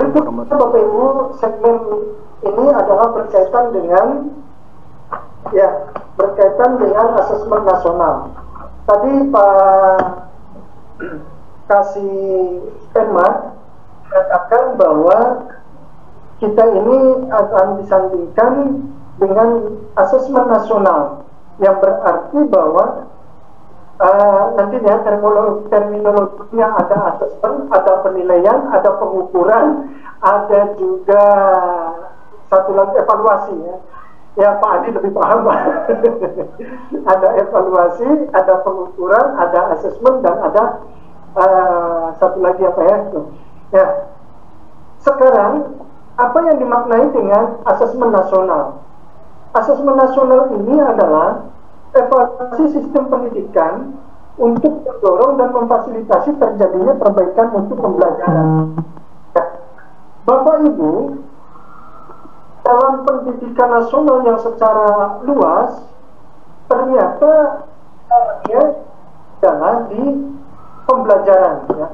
Berikutnya Bapak Ibu, segmen ini adalah berkaitan dengan asesmen nasional. Tadi Pak Kasih Penma katakan bahwa kita ini akan disandingkan dengan asesmen nasional, yang berarti bahwa nantinya terminologinya ada asesmen, ada penilaian, ada pengukuran, ada juga satu lagi evaluasi ya. Ya Pak Adi lebih paham Pak. Ada evaluasi, ada pengukuran, ada asesmen, dan ada satu lagi apa ya? Ya. Sekarang apa yang dimaknai dengan asesmen nasional? Asesmen nasional ini adalah evaluasi sistem pendidikan untuk mendorong dan memfasilitasi terjadinya perbaikan untuk pembelajaran. Bapak Ibu, dalam pendidikan nasional yang secara luas ternyata adalah di pembelajaran ya.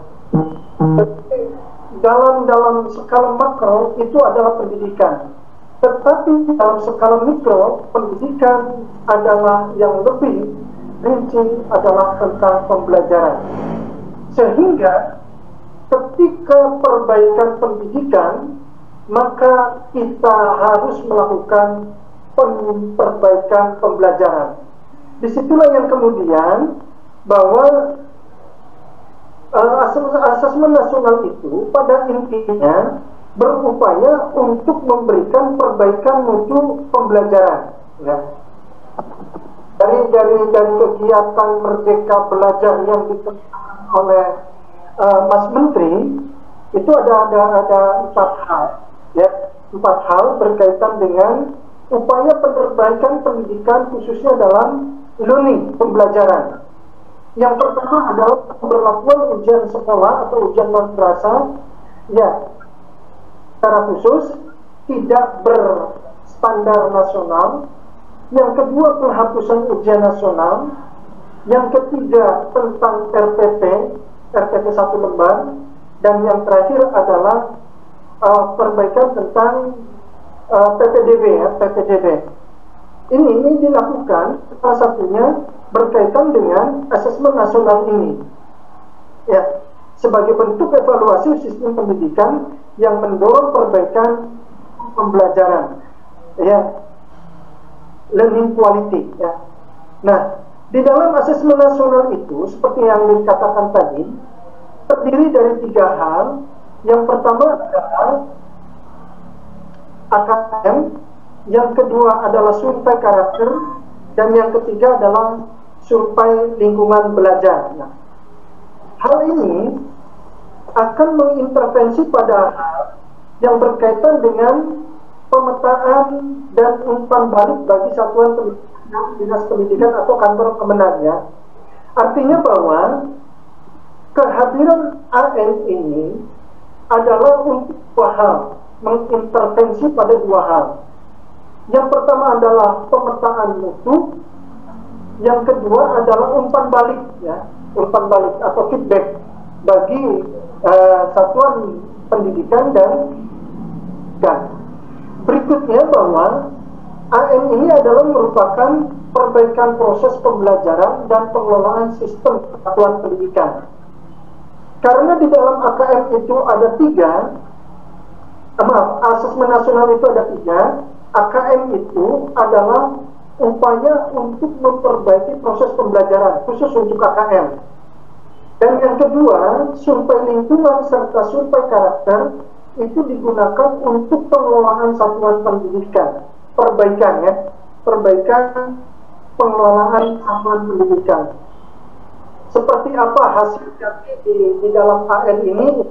Dalam skala makro itu adalah pendidikan. Tetapi dalam skala mikro, pendidikan adalah yang lebih rinci adalah tentang pembelajaran. Sehingga ketika perbaikan pendidikan, maka kita harus melakukan perbaikan pembelajaran. Disitulah yang kemudian bahwa asesmen nasional itu pada intinya berupaya untuk memberikan perbaikan mutu pembelajaran ya. Dari kegiatan Merdeka Belajar yang ditentukan oleh Mas Menteri itu ada 4 hal ya, 4 hal berkaitan dengan upaya perbaikan pendidikan khususnya dalam learning, pembelajaran. Yang pertama adalah pemberlakuan ujian sekolah atau ujian non berasa ya, secara khusus tidak berstandar nasional. Yang kedua, penghapusan ujian nasional. Yang ketiga, tentang RPP 1 lembar. Dan yang terakhir adalah perbaikan tentang PPDB ya, PPDB. Ini dilakukan salah satunya berkaitan dengan asesmen nasional ini ya, sebagai bentuk evaluasi sistem pendidikan yang mendorong perbaikan pembelajaran ya, learning quality ya. Nah, di dalam asesmen nasional itu seperti yang dikatakan tadi terdiri dari 3 hal. Yang pertama adalah AKM, yang kedua adalah survei karakter, dan yang ketiga adalah survei lingkungan belajar. Nah, hal ini akan mengintervensi pada hal yang berkaitan dengan pemetaan dan umpan balik bagi satuan pendidikan, dinas pendidikan atau kantor kemenannya. Artinya bahwa kehadiran AN ini adalah untuk 2 hal, mengintervensi pada 2 hal. Yang pertama adalah pemetaan mutu, yang kedua adalah umpan balik ya, umpan balik atau feedback bagi satuan pendidikan dan berikutnya bahwa AN ini adalah merupakan perbaikan proses pembelajaran dan pengelolaan sistem satuan pendidikan. Karena di dalam AKM itu ada 3, asesmen nasional itu ada 3. AKM itu adalah upaya untuk memperbaiki proses pembelajaran khusus untuk AKM. Dan yang kedua, survei lingkungan serta survei karakter itu digunakan untuk pengelolaan satuan pendidikan, perbaikan ya, perbaikan pengelolaan satuan pendidikan. Seperti apa hasil di dalam AN ini?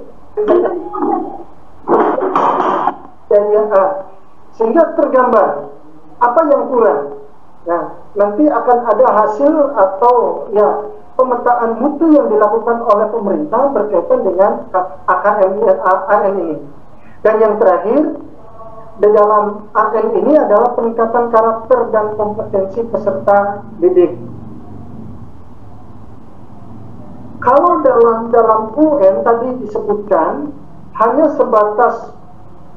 Sehingga tergambar apa yang kurang. Nah, nanti akan ada hasil atau ya pemetaan mutu yang dilakukan oleh pemerintah berkaitan dengan AN ini. Dan yang terakhir, di dalam AN ini adalah peningkatan karakter dan kompetensi peserta didik. Kalau dalam UN tadi disebutkan hanya sebatas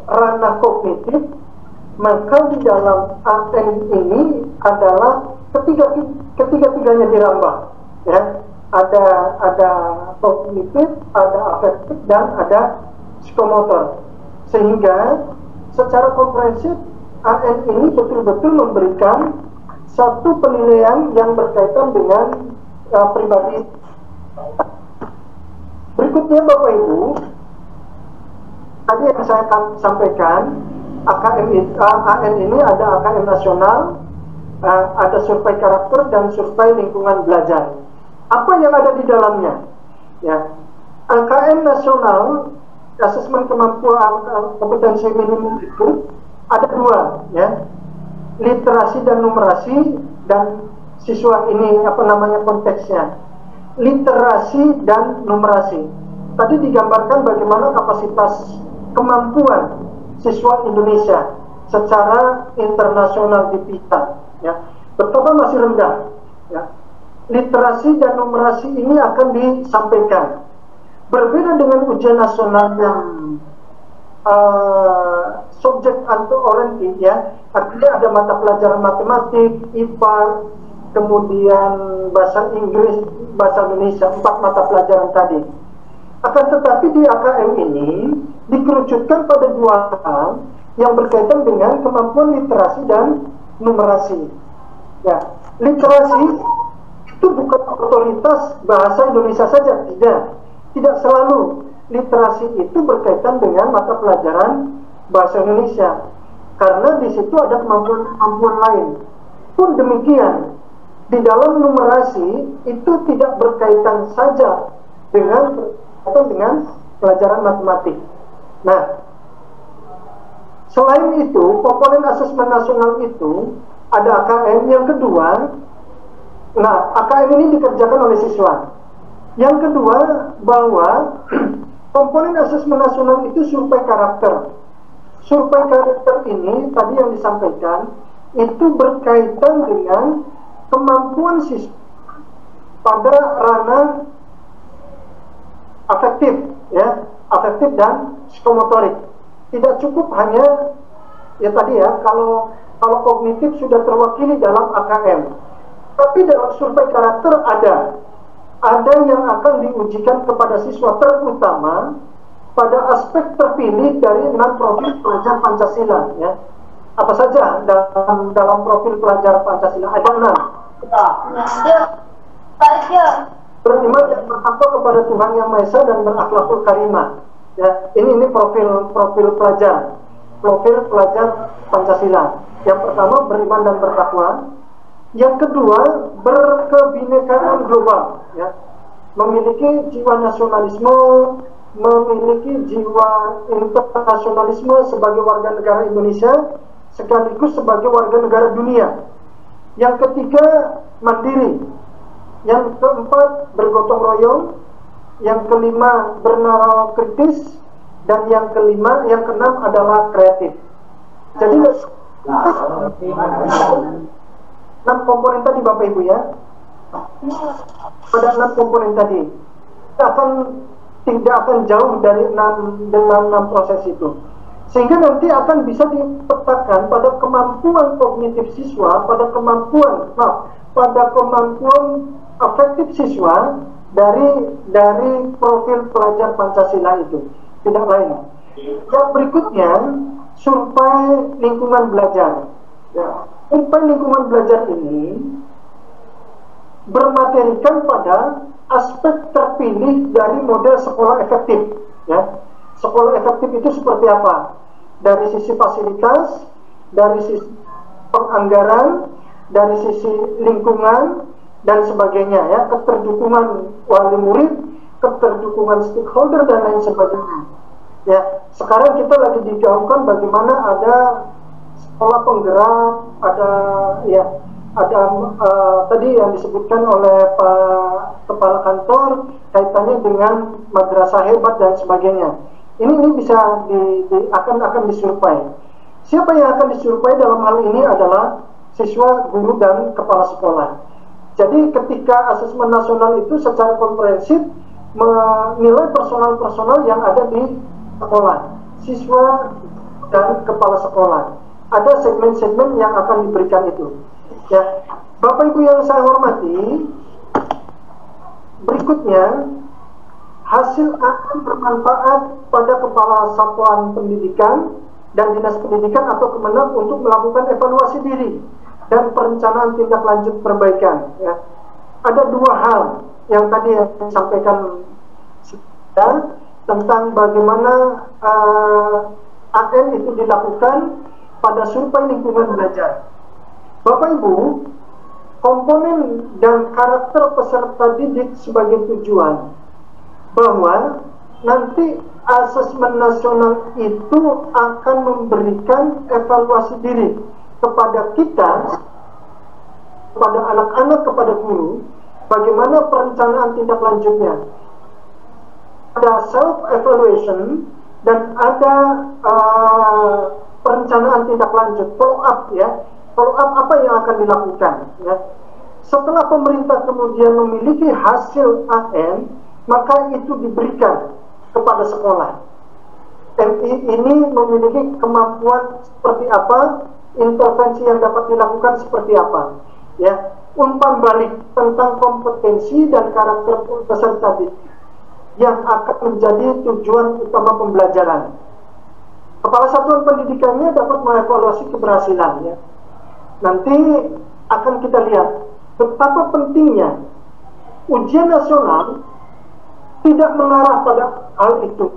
ranah kognitif, maka di dalam AN ini adalah ketiga-tiganya dirambah, ya. Ada kognitif, ada afektif, dan ada psikomotor, sehingga secara komprehensif AN ini betul-betul memberikan satu penilaian yang berkaitan dengan pribadi. Berikutnya Bapak Ibu, tadi yang saya sampaikan, AN ini ada AKM nasional, ada survei karakter dan survei lingkungan belajar. Apa yang ada di dalamnya? Ya, AKM nasional, asesmen kemampuan kompetensi minimum itu ada dua, ya, literasi dan numerasi, dan siswa ini konteksnya, literasi dan numerasi. Tadi digambarkan bagaimana kapasitas kemampuan siswa Indonesia secara internasional di PISA, ya, betapa masih rendah, ya. Literasi dan numerasi ini akan disampaikan. Berbeda dengan ujian nasional yang subjek atau oriented, ya, artinya ada mata pelajaran matematik, IPA, kemudian bahasa Inggris, bahasa Indonesia, 4 mata pelajaran tadi. Akan tetapi di AKM ini dikerucutkan pada 2 hal yang berkaitan dengan kemampuan literasi dan numerasi. Ya, literasi itu bukan otoritas bahasa Indonesia saja, tidak selalu. Literasi itu berkaitan dengan mata pelajaran bahasa Indonesia, karena di situ ada kemampuan lain. Pun demikian, di dalam numerasi itu tidak berkaitan saja dengan pelajaran matematik. Nah, selain itu, komponen asesmen nasional itu ada AKM yang kedua. Nah, AKM ini dikerjakan oleh siswa. Yang kedua, bahwa komponen asesmen nasional itu survei karakter. Survei karakter ini tadi yang disampaikan itu berkaitan dengan kemampuan siswa pada ranah afektif, ya, afektif dan psikomotorik. Tidak cukup hanya, ya tadi ya, kalau kognitif sudah terwakili dalam AKM. Tapi dalam survei karakter ada yang akan diujikan kepada siswa, terutama pada aspek terpilih dari 6 profil pelajar Pancasila, ya. Apa saja dalam profil pelajar Pancasila? Ada 6. Beriman dan bertakwa kepada Tuhan Yang Maha Esa dan berakhlakul karimah. Ya, ini profil pelajar Pancasila. Yang pertama, beriman dan bertakwa. Yang kedua, berkebinekaan global, ya. Memiliki jiwa nasionalisme, memiliki jiwa internasionalisme sebagai warga negara Indonesia sekaligus sebagai warga negara dunia. Yang ketiga, mandiri. Yang keempat, bergotong royong. Yang kelima, bernalar kritis. Dan yang keenam adalah kreatif. Jadi 6 komponen tadi Bapak Ibu, ya. Pada 6 komponen tadi tidak akan jauh dari 6 proses itu, sehingga nanti akan bisa dipetakan pada kemampuan kognitif siswa, pada kemampuan afektif siswa dari profil pelajar Pancasila itu, tidak lain. Yang berikutnya, survei lingkungan belajar, ya. Survei lingkungan belajar ini bermaterikan pada aspek terpilih dari model sekolah efektif, ya. Sekolah efektif itu seperti apa? Dari sisi fasilitas, dari sisi penganggaran, dari sisi lingkungan dan sebagainya, ya. Keterdukungan wali murid, keterdukungan stakeholder dan lain sebagainya. Ya, sekarang kita lagi digaungkan bagaimana ada sekolah penggerak, ada tadi yang disebutkan oleh Pak Kepala Kantor kaitannya dengan madrasah hebat dan sebagainya. Ini bisa akan disurvei. Siapa yang akan disurvei dalam hal ini adalah siswa, guru, dan kepala sekolah. Jadi ketika asesmen nasional itu secara komprehensif menilai personal-personal yang ada di sekolah, siswa dan kepala sekolah. Ada segmen-segmen yang akan diberikan itu. Ya, Bapak Ibu yang saya hormati, berikutnya hasil akan bermanfaat pada kepala satuan pendidikan dan dinas pendidikan atau Kemenang untuk melakukan evaluasi diri dan perencanaan tindak lanjut perbaikan. Ya. Ada dua hal yang tadi yang disampaikan tentang bagaimana AN itu dilakukan pada survei lingkungan belajar. Bapak Ibu, komponen dan karakter peserta didik sebagai tujuan bahwa nanti asesmen nasional itu akan memberikan evaluasi diri kepada kita, kepada anak-anak, kepada guru, bagaimana perencanaan tindak lanjutnya. Ada self-evaluation dan ada perencanaan tindak lanjut, follow up ya. Follow up apa yang akan dilakukan ya. Setelah pemerintah kemudian memiliki hasil AN, maka itu diberikan kepada sekolah. MI ini memiliki kemampuan seperti apa, intervensi yang dapat dilakukan seperti apa. Ya, umpan balik tentang kompetensi dan karakter peserta didik yang akan menjadi tujuan utama pembelajaran. Kepala satuan pendidikannya dapat mengevaluasi keberhasilannya. Nanti akan kita lihat betapa pentingnya ujian nasional tidak mengarah pada hal itu.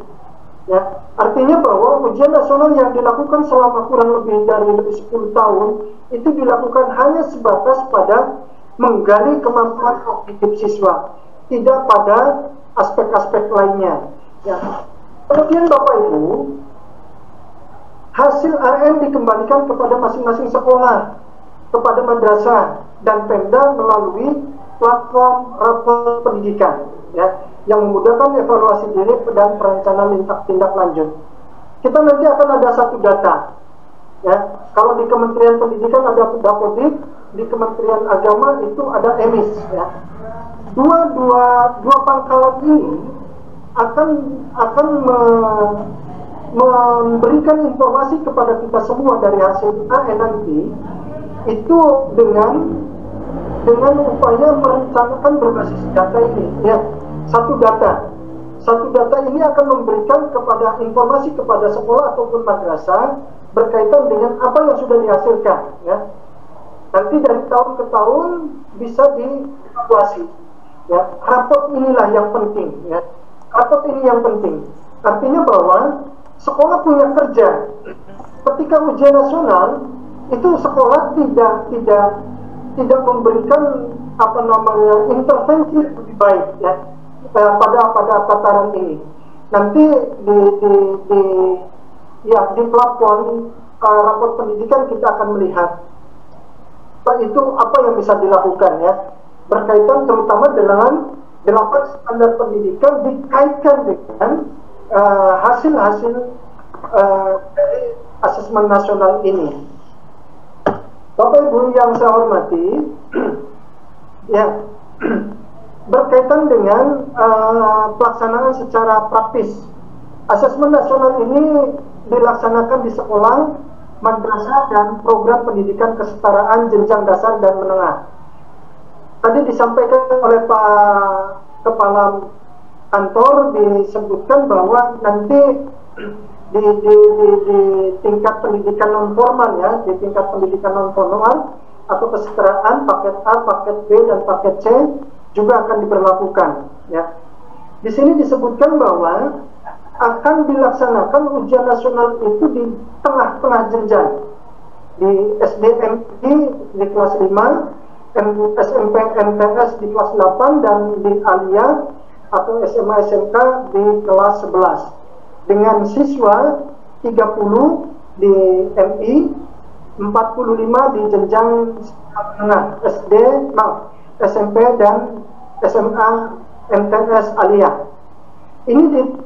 Ya, artinya bahwa ujian nasional yang dilakukan selama kurang lebih dari 10 tahun itu dilakukan hanya sebatas pada menggali kemampuan kognitif siswa, tidak pada aspek-aspek lainnya. Ya. Kemudian Bapak Ibu, hasil AN dikembalikan kepada masing-masing sekolah, kepada madrasah dan Pemda melalui platform rapor pendidikan. Ya, yang memudahkan evaluasi diri dan perencanaan tindak lanjut. Kita nanti akan ada satu data. Ya, kalau di Kementerian Pendidikan ada Dapodik, di Kementerian Agama itu ada EMIS. Ya. Dua pangkalan ini akan memberikan informasi kepada kita semua dari hasil AN nanti itu dengan upaya merencanakan berbasis data ini. Ya. Satu data ini akan memberikan kepada informasi kepada sekolah ataupun madrasah berkaitan dengan apa yang sudah dihasilkan. Ya. Nanti dari tahun ke tahun bisa dievaluasi. Ya, raport inilah yang penting. Ya. Raport ini yang penting. Artinya bahwa sekolah punya kerja. Ketika ujian nasional itu sekolah tidak memberikan intervensi lebih baik ya. Pada tataran ini nanti di platform rapor pendidikan kita akan melihat itu apa yang bisa dilakukan ya, berkaitan terutama dengan 8 standar pendidikan dikaitkan dengan hasil-hasil dari asesmen nasional ini. Bapak Ibu yang saya hormati, ya. Berkaitan dengan pelaksanaan secara praktis, asesmen nasional ini dilaksanakan di sekolah, madrasah dan program pendidikan kesetaraan jenjang dasar dan menengah. Tadi disampaikan oleh Pak Kepala Kantor, disebutkan bahwa nanti di tingkat pendidikan non formal ya, di tingkat pendidikan non formal atau kesetaraan paket A, paket B dan paket C juga akan diberlakukan ya. Di sini disebutkan bahwa akan dilaksanakan ujian nasional itu di tengah-tengah jenjang, di SDMI di kelas 5, SMP MTS di kelas 8 dan di Alia atau SMA SMK di kelas 11 dengan siswa 30 di MI, 45 di jenjang menengah SMP dan SMA MTS Alia. Ini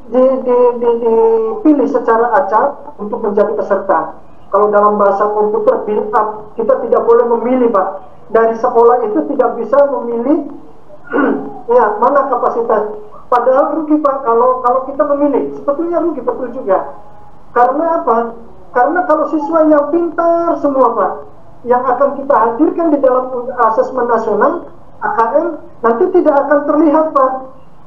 dipilih secara acak untuk menjadi peserta. Kalau dalam bahasa komputer build up, kita tidak boleh memilih Pak. Dari sekolah itu tidak bisa memilih ya mana kapasitas. Padahal rugi Pak kalau kita memilih, sebetulnya rugi betul juga. Karena apa? Karena kalau siswa yang pintar semua Pak, yang akan kita hadirkan di dalam asesmen nasional AKM nanti tidak akan terlihat Pak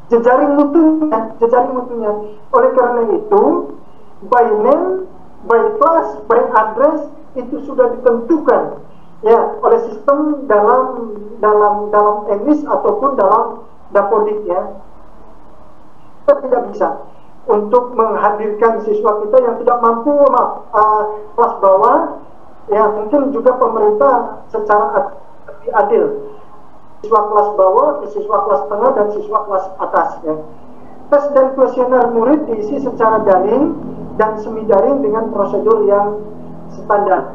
jejaring mutunya. Oleh karena itu, by name, by class, by address itu sudah ditentukan ya oleh sistem dalam EMIS ataupun dalam Dapodik ya. Kita tidak bisa untuk menghadirkan siswa kita yang tidak mampu kelas bawah ya, mungkin juga pemerintah secara lebih adil siswa kelas bawah, siswa kelas tengah dan siswa kelas atas ya. Tes dan kuesioner murid diisi secara daring dan semi daring dengan prosedur yang standar.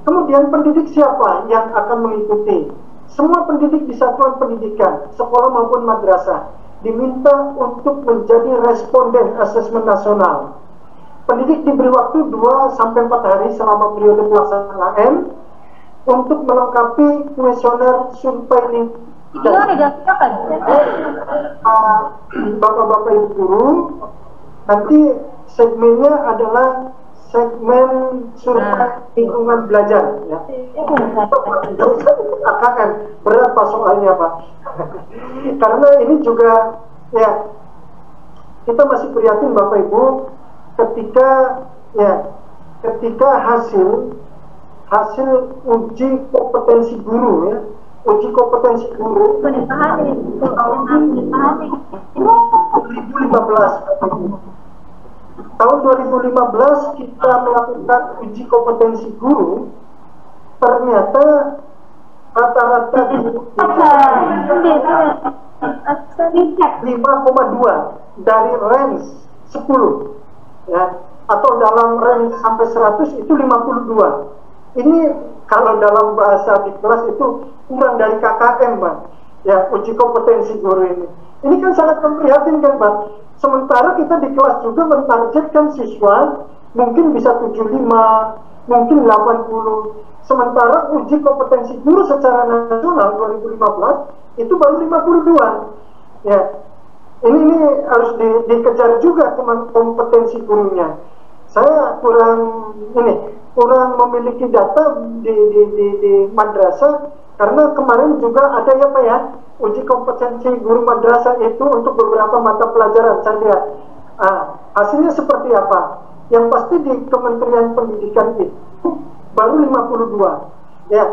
Kemudian pendidik siapa yang akan mengikuti? Semua pendidik di satuan pendidikan, sekolah maupun madrasah, diminta untuk menjadi responden asesmen nasional. Pendidik diberi waktu 2-4 hari selama periode pelaksanaan AM untuk melengkapi kuesioner survei lingkungan. Bapak-bapak ibu guru, nanti segmennya adalah segmen survei lingkungan belajar ya. AKM berapa soalnya Pak? Karena ini juga ya, kita masih prihatin Bapak Ibu ketika hasil uji kompetensi guru ya, uji kompetensi guru tahun 2015 kita melakukan uji kompetensi guru, ternyata rata-rata 5,2 dari range 10 ya, atau dalam range sampai 100 itu 52. Ini kalau dalam bahasa di kelas itu kurang dari KKM Pak ya, uji kompetensi guru ini. Ini kan sangat memprihatinkan Pak. Sementara kita di kelas juga mentargetkan siswa mungkin bisa 75, mungkin 80. Sementara uji kompetensi guru secara nasional 2015 itu baru 52. Ya. Ini harus dikejar juga kompetensi gurunya. Saya kurang memiliki data di madrasah, karena kemarin juga ada ya Pak ya, uji kompetensi guru madrasah itu untuk beberapa mata pelajaran. Saya lihat hasilnya seperti apa. Yang pasti di Kementerian Pendidikan itu baru 52 ya.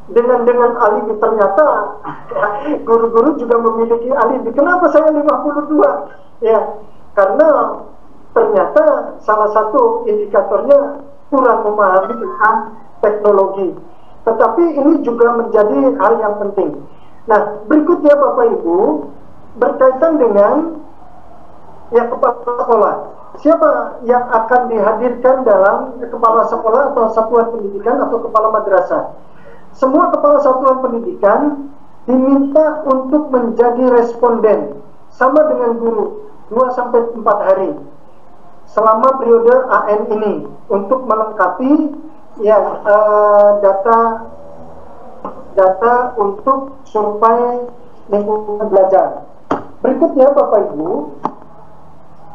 Dengan alibi, ternyata guru-guru juga memiliki alibi. Kenapa saya 52 ya? Karena ternyata salah satu indikatornya kurang memahami tentang teknologi. Tetapi ini juga menjadi hal yang penting. Nah, berikutnya Bapak Ibu, berkaitan dengan ya kepala sekolah. Siapa yang akan dihadirkan dalam kepala sekolah atau satuan pendidikan atau kepala madrasah? Semua kepala satuan pendidikan diminta untuk menjadi responden sama dengan guru 2-4 hari selama periode AN ini untuk melengkapi ya data untuk survei lingkungan belajar. Berikutnya Bapak Ibu,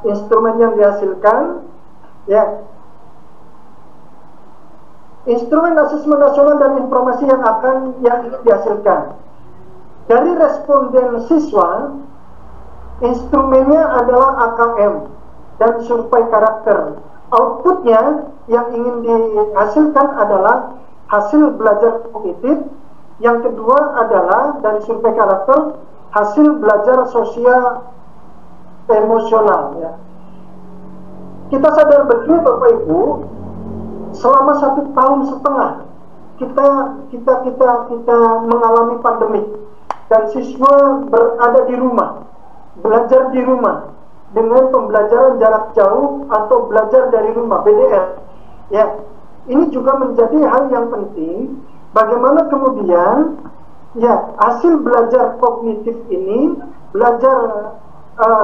instrumen yang dihasilkan ya, instrumen asesmen nasional dan informasi yang ingin dihasilkan dari responden siswa. Instrumennya adalah AKM dan survei karakter. Outputnya yang ingin dihasilkan adalah hasil belajar kognitif. Yang kedua adalah dari survei karakter hasil belajar sosial emosional ya. Kita sadar betul Bapak Ibu, selama 1,5 tahun kita mengalami pandemi dan siswa berada di rumah, belajar di rumah dengan pembelajaran jarak jauh atau belajar dari rumah BDR ya. Ini juga menjadi hal yang penting, bagaimana kemudian ya hasil belajar kognitif ini, belajar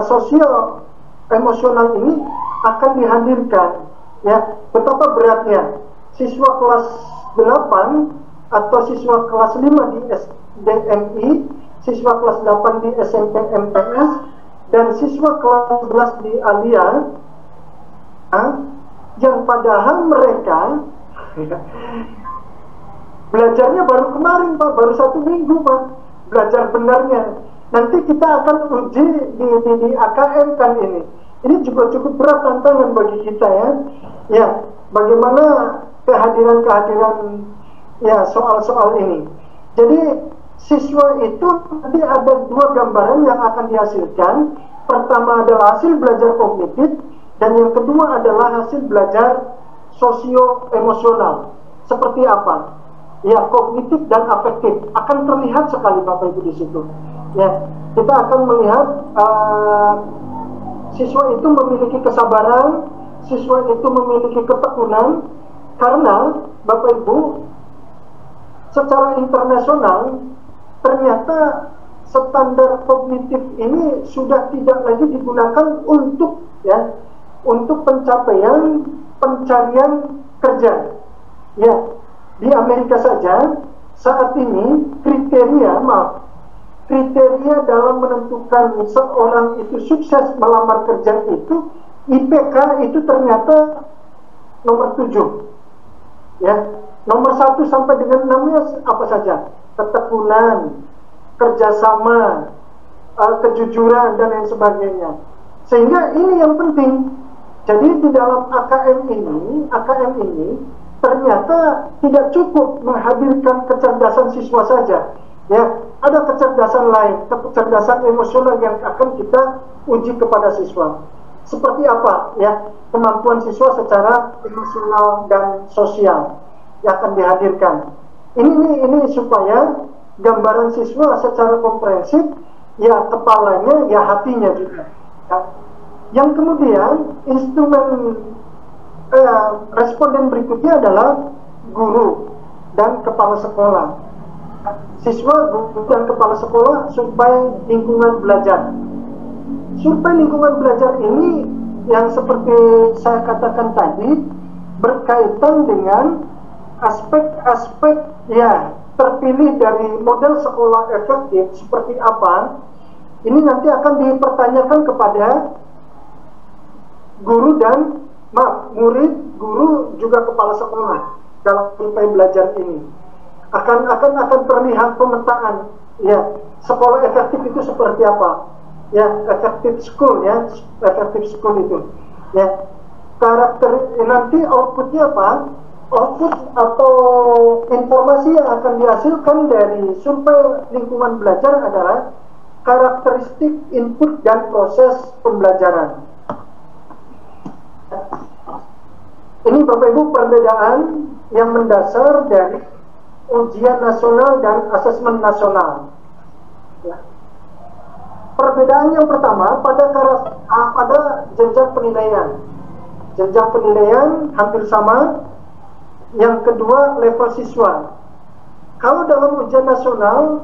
sosial emosional ini akan dihadirkan ya. Betapa beratnya siswa kelas 8 atau siswa kelas 5 di SDMI siswa kelas 8 di SMP MTS, dan siswa kelas 11 di Alia, yang padahal mereka belajarnya baru kemarin Pak, baru 1 minggu Pak, belajar benarnya. Nanti kita akan uji di AKM kan ini. Ini juga cukup berat tantangan bagi kita ya. Ya, bagaimana kehadiran ya soal-soal ini. Jadi siswa itu nanti ada 2 gambaran yang akan dihasilkan. Pertama adalah hasil belajar kognitif, dan yang kedua adalah hasil belajar sosio-emosional. Seperti apa? Ya, kognitif dan afektif akan terlihat sekali Bapak Ibu di situ. Ya, kita akan melihat siswa itu memiliki kesabaran, siswa itu memiliki ketekunan, karena Bapak Ibu secara internasional ternyata standar kognitif ini sudah tidak lagi digunakan untuk pencarian kerja. Ya, di Amerika saja saat ini kriteria dalam menentukan seorang itu sukses melamar kerja itu IPK itu ternyata nomor 7. Ya, nomor 1 sampai dengan 6 apa saja? Ketekunan, kerjasama, kejujuran, dan lain sebagainya. Sehingga ini yang penting. Jadi di dalam AKM ini ternyata tidak cukup menghadirkan kecerdasan siswa saja. Ya, ada kecerdasan lain, kecerdasan emosional yang akan kita uji kepada siswa. Seperti apa ya kemampuan siswa secara emosional dan sosial yang akan dihadirkan. Ini supaya gambaran siswa secara komprehensif, ya kepalanya, ya hatinya juga. Ya. Yang kemudian instrumen responden berikutnya adalah guru dan kepala sekolah. Siswa, guru, dan kepala sekolah survei lingkungan belajar. Survei lingkungan belajar ini yang seperti saya katakan tadi berkaitan dengan aspek-aspek ya terpilih dari model sekolah efektif seperti apa. Ini nanti akan dipertanyakan kepada guru dan murid, guru, juga kepala sekolah dalam survei belajar ini. Akan terlihat pemetaan ya sekolah efektif itu seperti apa. Ya, effective school ya, effective school itu. Ya, karakter nanti outputnya apa? Output atau informasi yang akan dihasilkan dari survei lingkungan belajar adalah karakteristik input dan proses pembelajaran. Ini Bapak Ibu perbedaan yang mendasar dari ujian nasional dan asesmen nasional. Ya. Perbedaan yang pertama pada jenjang penilaian. Jenjang penilaian hampir sama. Yang kedua level siswa. Kalau dalam ujian nasional,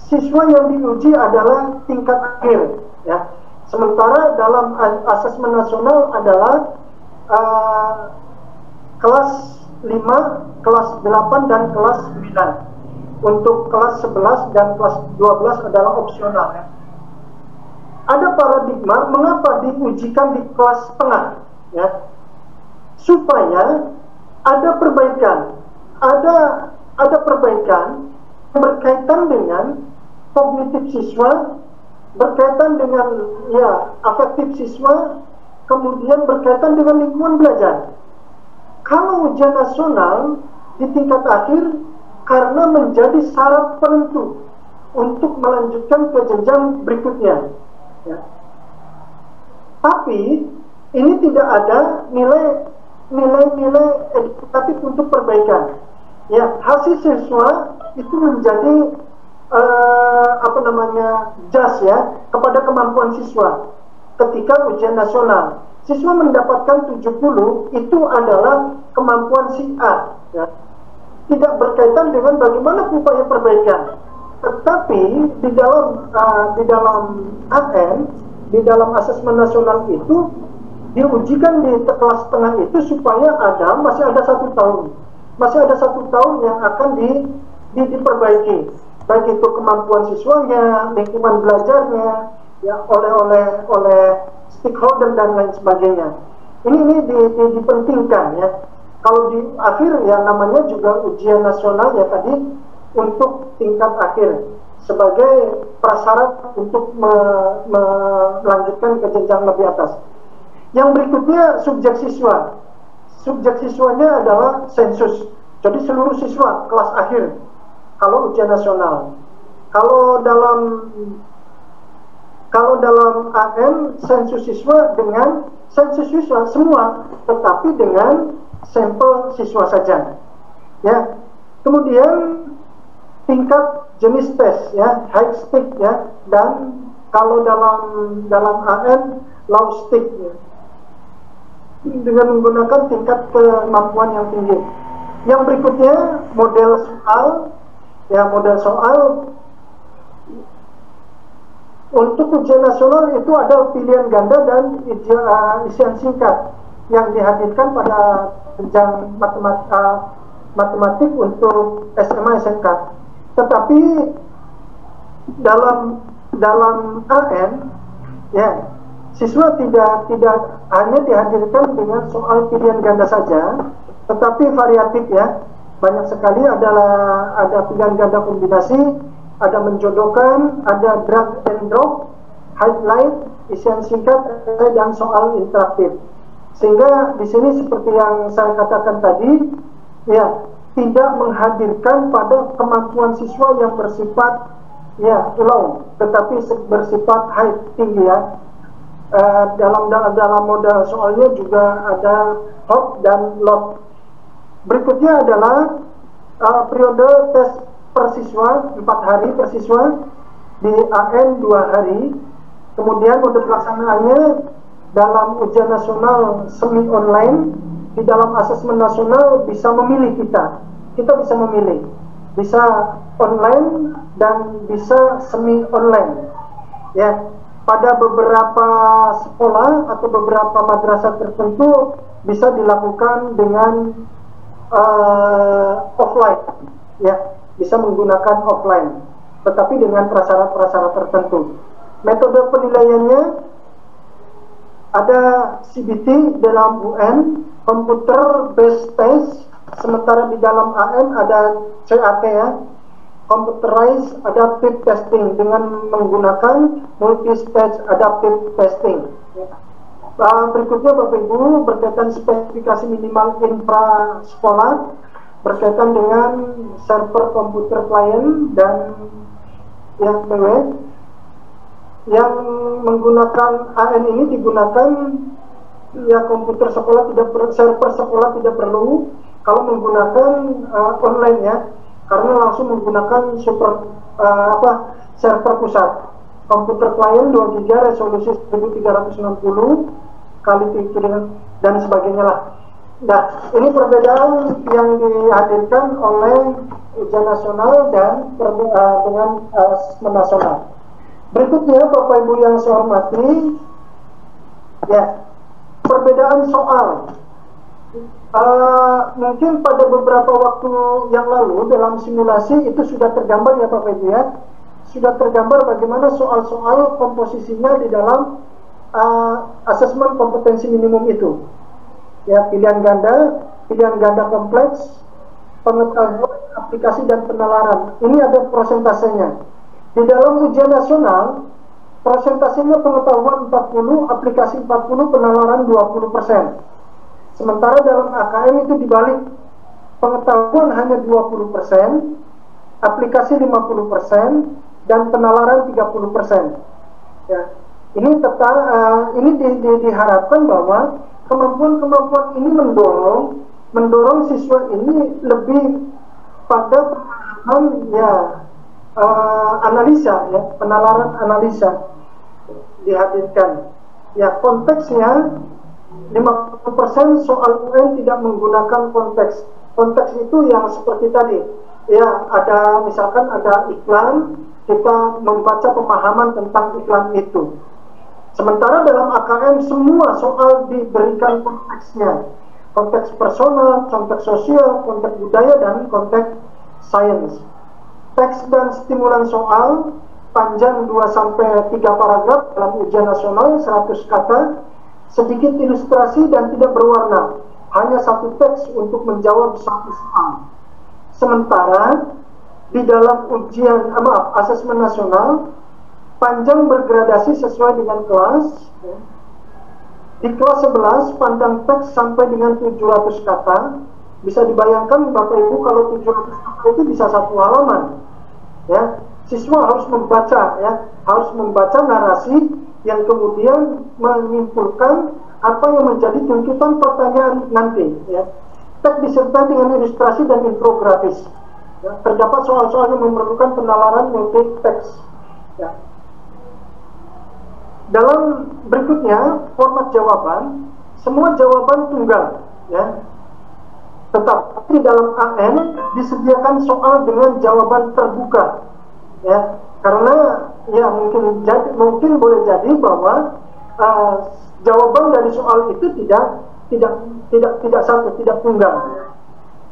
siswa yang diuji adalah tingkat akhir, ya. Sementara dalam asesmen nasional adalah kelas 5, kelas 8, dan kelas 9. Untuk kelas 11 dan kelas 12 adalah opsional, ya. Ada paradigma mengapa diujikan di kelas tengah, ya, supaya ada perbaikan, ada perbaikan berkaitan dengan kognitif siswa, berkaitan dengan ya afektif siswa, kemudian berkaitan dengan lingkungan belajar. Kalau ujian nasional di tingkat akhir karena menjadi syarat penentu untuk melanjutkan ke jenjang berikutnya. Ya. Tapi ini tidak ada nilai edukatif untuk perbaikan. Ya, hasil siswa itu menjadi jas ya kepada kemampuan siswa. Ketika ujian nasional, siswa mendapatkan 70, itu adalah kemampuan si A. Ya. Tidak berkaitan dengan bagaimana upaya perbaikan. Tetapi di dalam AN, di dalam asesmen nasional itu diujikan di kelas tengah itu supaya masih ada 1 tahun yang akan diperbaiki. baik itu kemampuan siswanya, lingkungan belajarnya, ya oleh stakeholder dan lain sebagainya. Ini dipentingkan ya. Kalau di akhir ya namanya juga ujian nasional ya tadi untuk tingkat akhir sebagai prasyarat untuk melanjutkan ke jenjang lebih atas. Yang berikutnya subjek siswa. Subjek siswanya adalah sensus. Jadi seluruh siswa kelas akhir kalau ujian nasional. Kalau dalam AM sensus siswa dengan sensus siswa semua, tetapi dengan sampel siswa saja. Ya. Kemudian tingkat jenis tes ya, high stick ya, dan kalau dalam AM low stick ya, dengan menggunakan tingkat kemampuan yang tinggi. Yang berikutnya model soal ya, model soal untuk ujian nasional itu ada pilihan ganda dan isian singkat yang dihadirkan pada jenjang matematik untuk SMA SMK. Tetapi dalam AN ya, siswa tidak hanya dihadirkan dengan soal pilihan ganda saja, tetapi variatif ya. Banyak sekali ada pilihan ganda kombinasi, ada menjodohkan, ada drag and drop, highlight, isian singkat, dan soal interaktif. Sehingga di sini seperti yang saya katakan tadi, ya tidak menghadirkan pada kemampuan siswa yang bersifat ya low, tetapi bersifat high, tinggi ya. Dalam modal soalnya juga ada hot dan lot. Berikutnya adalah periode tes per siswa 4 hari per siswa, di AN 2 hari. Kemudian mode pelaksanaannya dalam ujian nasional semi online. Di dalam asesmen nasional bisa memilih kita bisa memilih, bisa online dan bisa semi online ya. Pada beberapa sekolah atau beberapa madrasah tertentu bisa dilakukan dengan offline ya, bisa menggunakan offline, tetapi dengan prasyarat-prasyarat tertentu. Metode penilaiannya ada CBT dalam UN, computer based test, sementara di dalam AM ada CAT ya, computerized adaptive testing, dengan menggunakan multi-stage adaptive testing. Berikutnya Bapak Ibu, berkaitan spesifikasi minimal infra sekolah berkaitan dengan server komputer klien dan yang PW. Yang menggunakan AN ini digunakan ya, komputer sekolah server sekolah tidak perlu kalau menggunakan online ya, karena langsung menggunakan server pusat. Komputer klien 2 GB resolusi 1360 kali dan sebagainya lah. Nah, ini perbedaan yang dihadirkan oleh ujian nasional dan dengan nasional. Berikutnya Bapak Ibu yang saya hormati, ya, perbedaan soal. Mungkin pada beberapa waktu yang lalu dalam simulasi itu sudah tergambar ya Bapak Ibu ya, sudah tergambar bagaimana soal-soal komposisinya di dalam asesmen kompetensi minimum itu. Ya, pilihan ganda kompleks, pengetahuan, aplikasi dan penalaran. Ini ada prosentasenya. Di dalam ujian nasional, prosentasenya pengetahuan 40, aplikasi 40, penalaran 20%. Sementara dalam AKM itu dibalik, pengetahuan hanya 20%, aplikasi 50%, dan penalaran 30%. Ya, ini diharapkan bahwa kemampuan-kemampuan ini mendorong siswa ini lebih pada pemahaman ya, analisa ya, penalaran analisa dihadirkan. Ya, konteksnya 50% soal UN tidak menggunakan konteks. Konteks itu yang seperti tadi. Ya, ada misalkan ada iklan, kita membaca pemahaman tentang iklan itu. Sementara dalam AKM semua soal diberikan konteksnya. Konteks personal, konteks sosial, konteks budaya, dan konteks sains. Teks dan stimulan soal panjang 2-3 paragraf dalam ujian nasional 100 kata, sedikit ilustrasi dan tidak berwarna, hanya satu teks untuk menjawab satu soal. Sementara di dalam ujian asesmen nasional panjang bergradasi sesuai dengan kelas. Di kelas 11 pandang teks sampai dengan 700 kata. Bisa dibayangkan Bapak Ibu kalau 700 kata itu bisa satu halaman. Ya, siswa harus membaca, ya, harus membaca narasi yang kemudian menyimpulkan apa yang menjadi tuntutan pertanyaan nanti. Ya. Teks disertai dengan ilustrasi dan infografis. Ya, terdapat soal-soal yang memerlukan penalaran multi teks. Ya. Dalam berikutnya format jawaban, semua jawaban tunggal. Ya. Tetapi di dalam AN disediakan soal dengan jawaban terbuka, ya, karena ya mungkin boleh jadi bahwa jawaban dari soal itu tidak satu, tidak tunggal.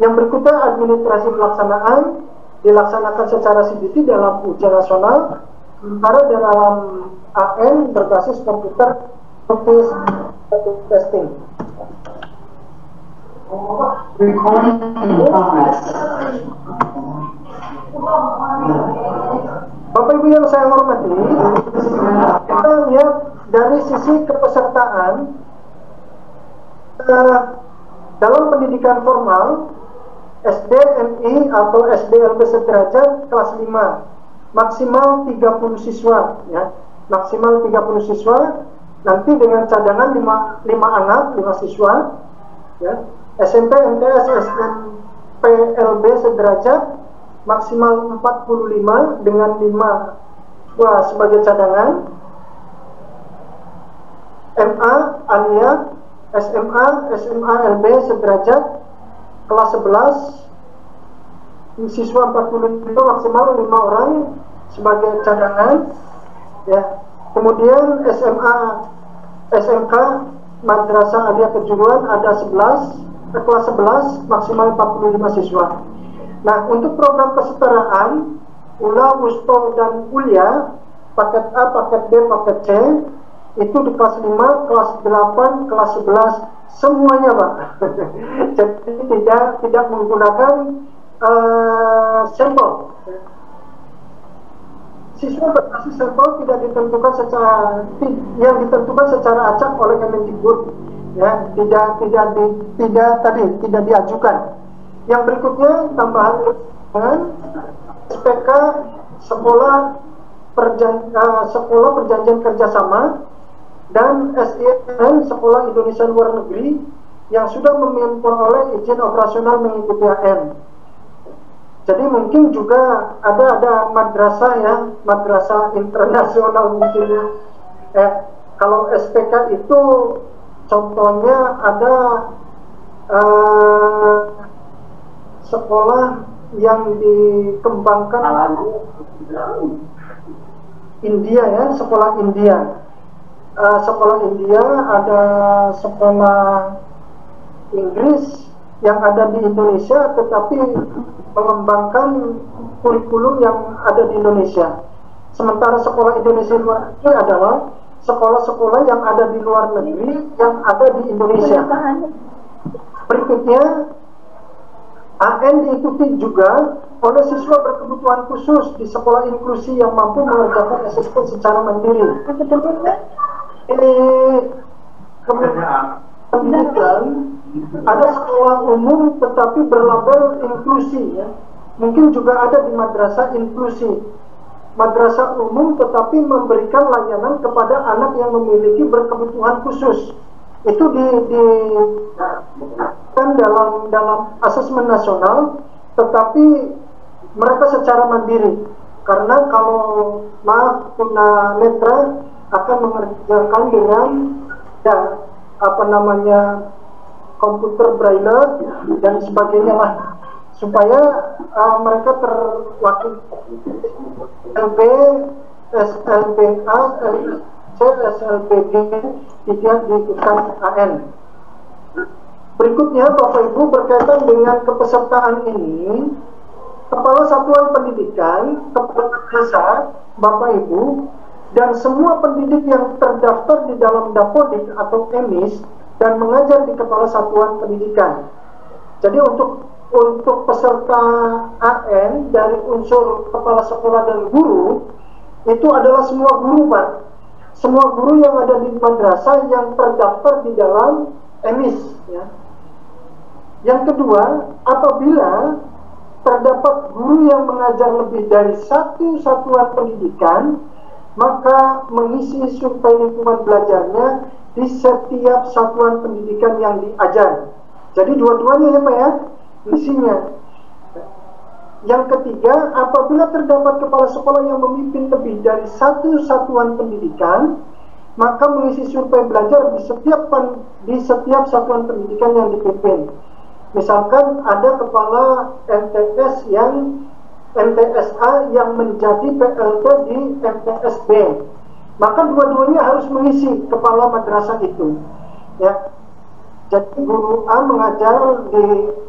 Yang berikutnya administrasi pelaksanaan dilaksanakan secara CBT dalam ujian nasional, sementara dalam AN berbasis komputer testing. Recording in progress. Bapak Ibu yang saya hormati, kita lihat dari sisi kepesertaan dalam pendidikan formal SD MI atau SDLB sederajat kelas 5 maksimal 30 siswa, ya, maksimal 30 siswa, nanti dengan cadangan 5 anak, 5 siswa, ya. SMP MTS SMP LB sederajat maksimal 45 dengan 5 sebagai cadangan. MA Alia SMA LB sederajat kelas 11 siswa 45 maksimal 5 orang sebagai cadangan, ya. Kemudian SMK Madrasah Alia Kejuruan ada 11 kelas 11 maksimal 45 siswa. Nah, untuk program kesetaraan ULA, WUSTO, dan ULIA paket A, paket B, paket C itu di kelas 5, kelas 8, kelas 11 semuanya, Pak. Jadi tidak menggunakan sampel. Siswa berbasis sampel tidak ditentukan secara acak oleh Kemendikbud, ya, tidak diajukan. Yang berikutnya tambahan SPK sekolah perjanjian kerjasama dan SIN sekolah Indonesia luar negeri yang sudah memperoleh izin operasional mengikuti AM. Jadi mungkin juga ada madrasah, ya, madrasah internasional mungkin, ya. Kalau SPK itu contohnya ada sekolah yang dikembangkan India, ya, sekolah India. Sekolah India, ada sekolah Inggris yang ada di Indonesia, tetapi mengembangkan kurikulum yang ada di Indonesia. Sementara sekolah Indonesia luar negeri adalah sekolah-sekolah yang ada di luar negeri yang ada di Indonesia. Berikutnya, AN diikuti juga oleh siswa berkebutuhan khusus di sekolah inklusi yang mampu mengerjakan asesmen secara mandiri. Ini pendidikan ada sekolah umum tetapi berlabel inklusi, ya. Mungkin juga ada di madrasah inklusi, madrasah umum tetapi memberikan layanan kepada anak yang memiliki berkebutuhan khusus. Itu dalam asesmen nasional, tetapi mereka secara mandiri, karena kalau tunanetra akan mengerjakan dengan komputer braille dan sebagainya lah, supaya mereka terwakil LB, SLBA, SLC, SLBG tidak diikutkan AN. Berikutnya Bapak Ibu, berkaitan dengan kepesertaan ini, kepala satuan pendidikan, kepala desa, Bapak Ibu, dan semua pendidik yang terdaftar di dalam Dapodik atau EMIS dan mengajar di kepala satuan pendidikan. Jadi untuk peserta AN dari unsur kepala sekolah dan guru itu adalah semua guru, Pak. Semua guru yang ada di madrasah yang terdaftar di dalam EMIS, ya. Yang kedua, apabila terdapat guru yang mengajar lebih dari satu satuan pendidikan, maka mengisi survei lingkungan belajarnya di setiap satuan pendidikan yang diajar. Jadi dua-duanya ya Pak ya, isinya. Yang ketiga, apabila terdapat kepala sekolah yang memimpin lebih dari satu satuan pendidikan, maka mengisi survei belajar di setiap satuan pendidikan yang dipimpin. Misalkan ada kepala MTSA yang menjadi PLT di MTSB, maka dua-duanya harus mengisi kepala madrasah itu, ya. Jadi guru A mengajar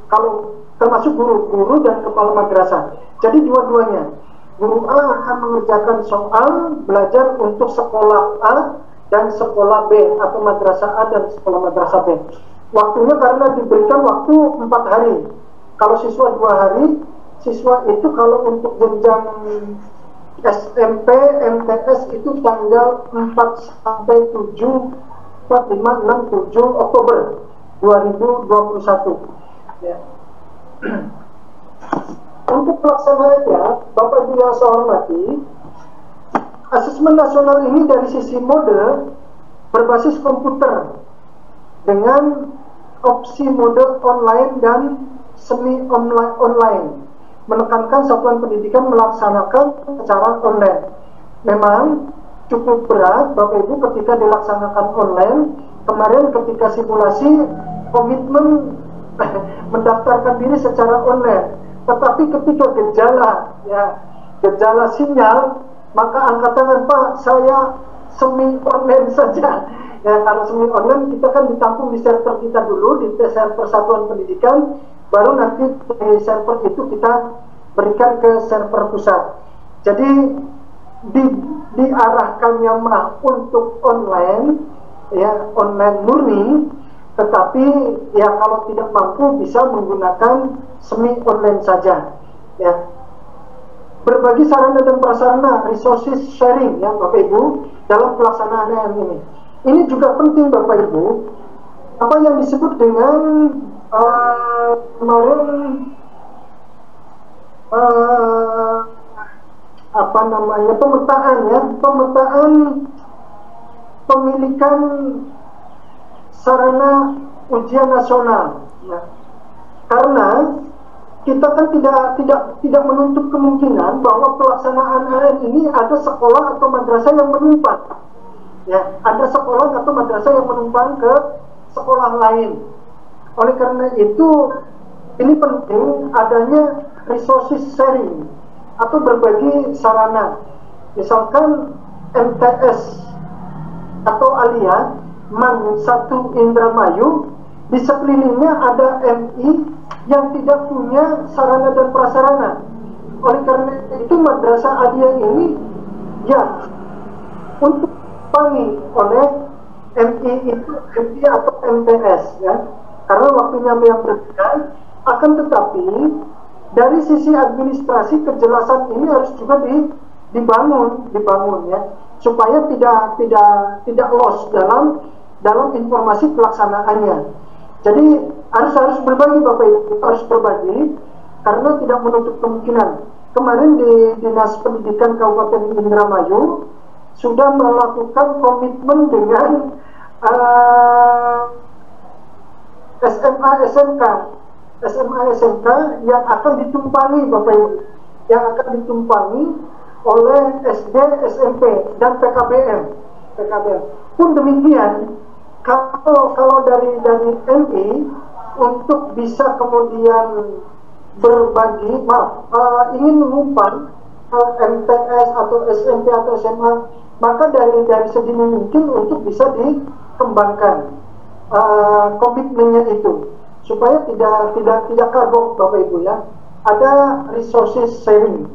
kalau termasuk guru dan kepala madrasah. Jadi dua-duanya, guru A akan mengerjakan soal belajar untuk sekolah A dan sekolah B, atau madrasah A dan sekolah madrasah B. Waktunya karena diberikan waktu 4 hari. Kalau siswa 2 hari, siswa itu kalau untuk jenjang SMP, MTS itu tanggal 4 sampai 7, 4, 5, 6, 7 Oktober 2021. Ya. Untuk pelaksanaannya, Bapak Ibu yang saya hormati, asesmen nasional ini dari sisi mode berbasis komputer dengan opsi mode online dan semi online, menekankan satuan pendidikan melaksanakan secara online. Memang cukup berat Bapak Ibu ketika dilaksanakan online. Kemarin ketika simulasi komitmen mendaftarkan diri secara online, tetapi ketika gejala sinyal, maka angkat tangan, Pak, saya semi online saja. Ya, kalau semi online kita kan ditampung di server kita dulu, di server satuan pendidikan, baru nanti di server itu kita berikan ke server pusat. Jadi diarahkannya mah untuk online, ya, online murni, tetapi ya kalau tidak mampu bisa menggunakan semi online saja, ya. Berbagi sarana dan prasarana, resources sharing, ya Bapak Ibu, dalam pelaksanaan ini. Ini juga penting Bapak Ibu, apa yang disebut dengan kemarin pemetaan, ya, pemetaan pemilikan sarana ujian nasional, ya. Karena kita kan tidak menutup kemungkinan bahwa pelaksanaan AN ini ada sekolah atau madrasah yang menumpang, ya, ada sekolah atau madrasah yang menumpang ke sekolah lain. Oleh karena itu, ini penting adanya resources sharing atau berbagi sarana. Misalkan MTS atau Alia Man 1 Indramayu, di sekelilingnya ada MI yang tidak punya sarana dan prasarana. Oleh karena itu madrasah Alia ini ya untuk dipangi oleh MI itu, MI atau MTS, ya, karena waktunya yang berbeda. Akan tetapi dari sisi administrasi kejelasan ini harus juga dibangun, ya, supaya tidak loss dalam informasi pelaksanaannya. Jadi harus berbagi Bapak Ibu, harus berbagi karena tidak menutup kemungkinan. Kemarin di Dinas Pendidikan Kabupaten Indramayu sudah melakukan komitmen dengan SMA SMK yang akan ditumpangi Bapak Ibu, yang akan ditumpangi oleh SD, SMP dan PKBM. Pun demikian, kalau dari MI untuk bisa kemudian berbagi, ingin menumpang MTS atau SMP atau SMA, maka dari sedini mungkin untuk bisa dikembangkan komitmennya itu, supaya tidak kagok Bapak Ibu, ya. ada resources sharing.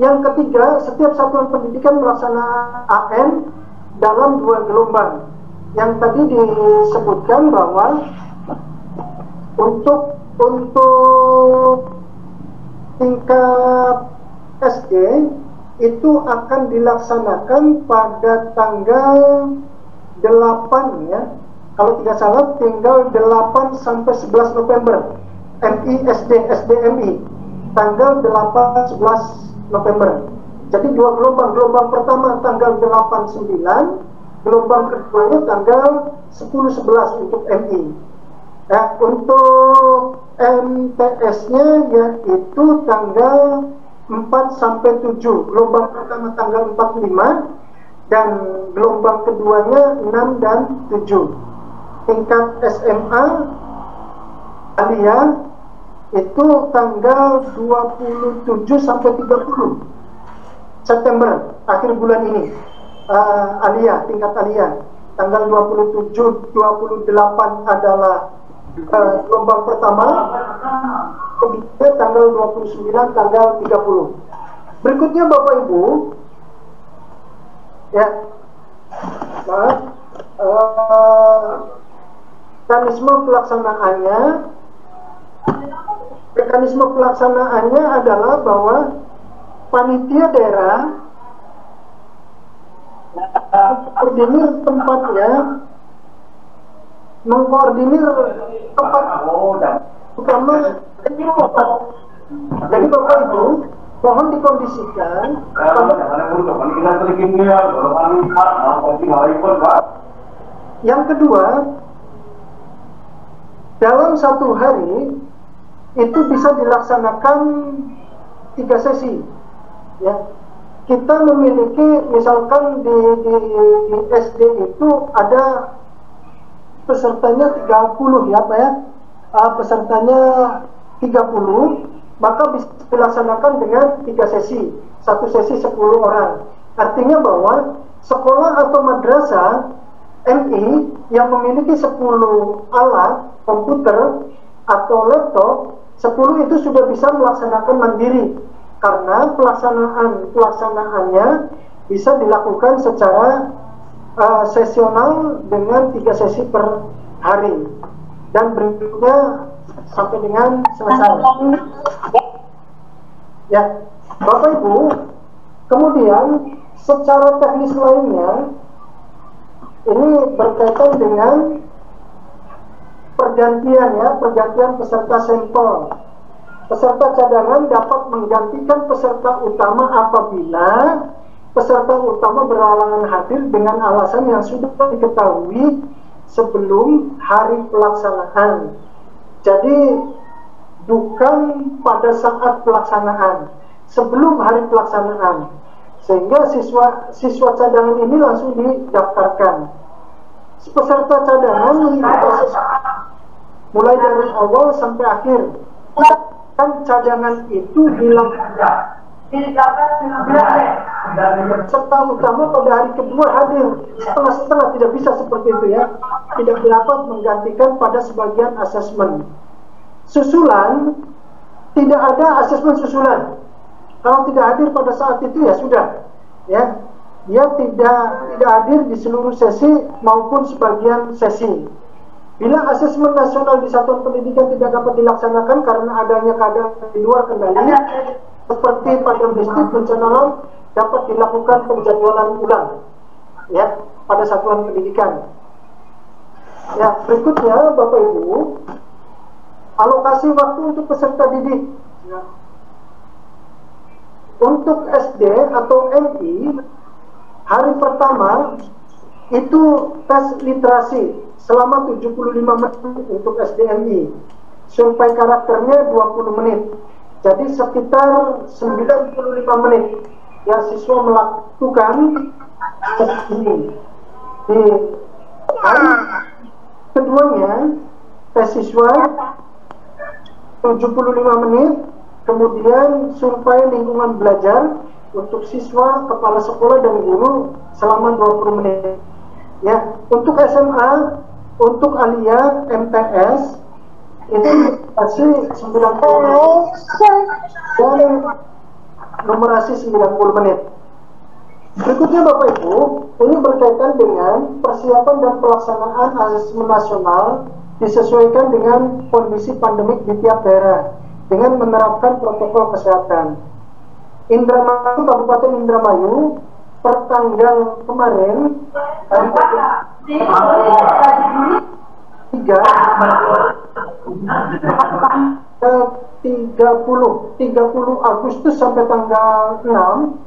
Yang ketiga, setiap satuan pendidikan melaksanakan AN dalam 2 gelombang. Yang tadi disebutkan bahwa untuk tingkat SD itu akan dilaksanakan pada tanggal 8 ya. Kalau tidak salah tinggal 8 sampai 11 November. SDMI tanggal 8-11 November. Jadi 2 gelombang. Gelombang pertama tanggal 8-9, gelombang keduanya tanggal 10-11 untuk MI. Untuk MTS-nya yaitu tanggal 4 sampai 7. Gelombang pertama tanggal 4-5 dan gelombang keduanya 6 dan 7. Tingkat SMA Alia itu tanggal 27 sampai 30 September, akhir bulan ini. Alia, tingkat Alia tanggal 27, 28 adalah gelombang pertama, kemudian tanggal 29, tanggal 30. Berikutnya Bapak Ibu, ya, mekanisme pelaksanaannya adalah bahwa panitia daerah mengkoordinir tempatnya, tempat utama. Jadi Bapak Ibu mohon dikondisikan. Yang kedua, dalam satu hari itu bisa dilaksanakan 3 sesi. Ya, kita memiliki misalkan di SD itu ada pesertanya 30 ya Pak ya, pesertanya 30, maka bisa dilaksanakan dengan 3 sesi, 1 sesi 10 orang. Artinya bahwa sekolah atau madrasah MI yang memiliki 10 alat komputer atau laptop, 10 itu sudah bisa melaksanakan mandiri, karena pelaksanaannya bisa dilakukan secara sesional dengan 3 sesi per hari, dan berikutnya sampai dengan selesai. Ya, Bapak Ibu, kemudian secara teknis lainnya ini berkaitan dengan pergantian peserta sampel. Peserta cadangan dapat menggantikan peserta utama apabila peserta utama berhalangan hadir dengan alasan yang sudah diketahui sebelum hari pelaksanaan. Jadi bukan pada saat pelaksanaan, sebelum hari pelaksanaan, sehingga siswa cadangan ini langsung didaftarkan. Peserta cadangan mengikuti mulai dari awal sampai akhir. Kan cadangan itu dilakukan peserta utama pada hari kedua hadir setengah-setengah, tidak bisa seperti itu ya, tidak dapat menggantikan pada sebagian asesmen. Susulan, tidak ada asesmen susulan. Kalau tidak hadir pada saat itu ya sudah, ya, dia tidak hadir di seluruh sesi maupun sebagian sesi. Bila asesmen nasional di satuan pendidikan tidak dapat dilaksanakan karena adanya keadaan di luar kendali, seperti pada distrik bencana alam, dapat dilakukan penjadwalan ulang, ya, pada satuan pendidikan. Ya, berikutnya Bapak Ibu, alokasi waktu untuk peserta didik. Ya. Untuk SD atau MI, hari pertama itu tes literasi selama 75 menit untuk SDMI. Survei karakternya 20 menit. Jadi sekitar 95 menit ya siswa melakukan tes ini. Di hari keduanya tes siswa 75 menit, kemudian survei lingkungan belajar untuk siswa, kepala sekolah dan guru selama 20 menit. Ya, untuk SMA, untuk Alia MTS itu masih 90 dan numerasi 90 menit. Berikutnya Bapak Ibu, ini berkaitan dengan persiapan dan pelaksanaan asesmen nasional disesuaikan dengan kondisi pandemik di tiap daerah dengan menerapkan protokol kesehatan. Indramayu, Kabupaten Indramayu, per tanggal kemarin, 30 Agustus sampai tanggal 6,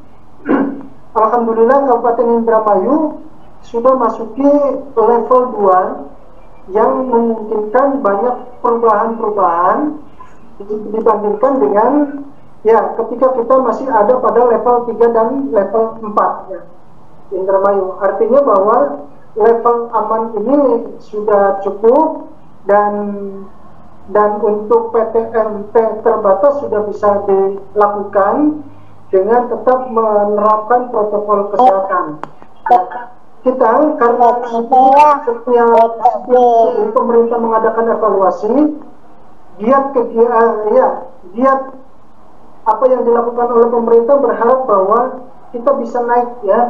Alhamdulillah Kabupaten Indramayu sudah masuki level 2 yang memungkinkan banyak perubahan-perubahan dibandingkan dengan ya ketika kita masih ada pada level 3 dan level 4 ya, Indramayu. Artinya bahwa level aman ini sudah cukup dan untuk PTMT terbatas sudah bisa dilakukan dengan tetap menerapkan protokol kesehatan. Kita karena setiap pemerintah mengadakan evaluasi, giat apa yang dilakukan oleh pemerintah berharap bahwa kita bisa naik ya,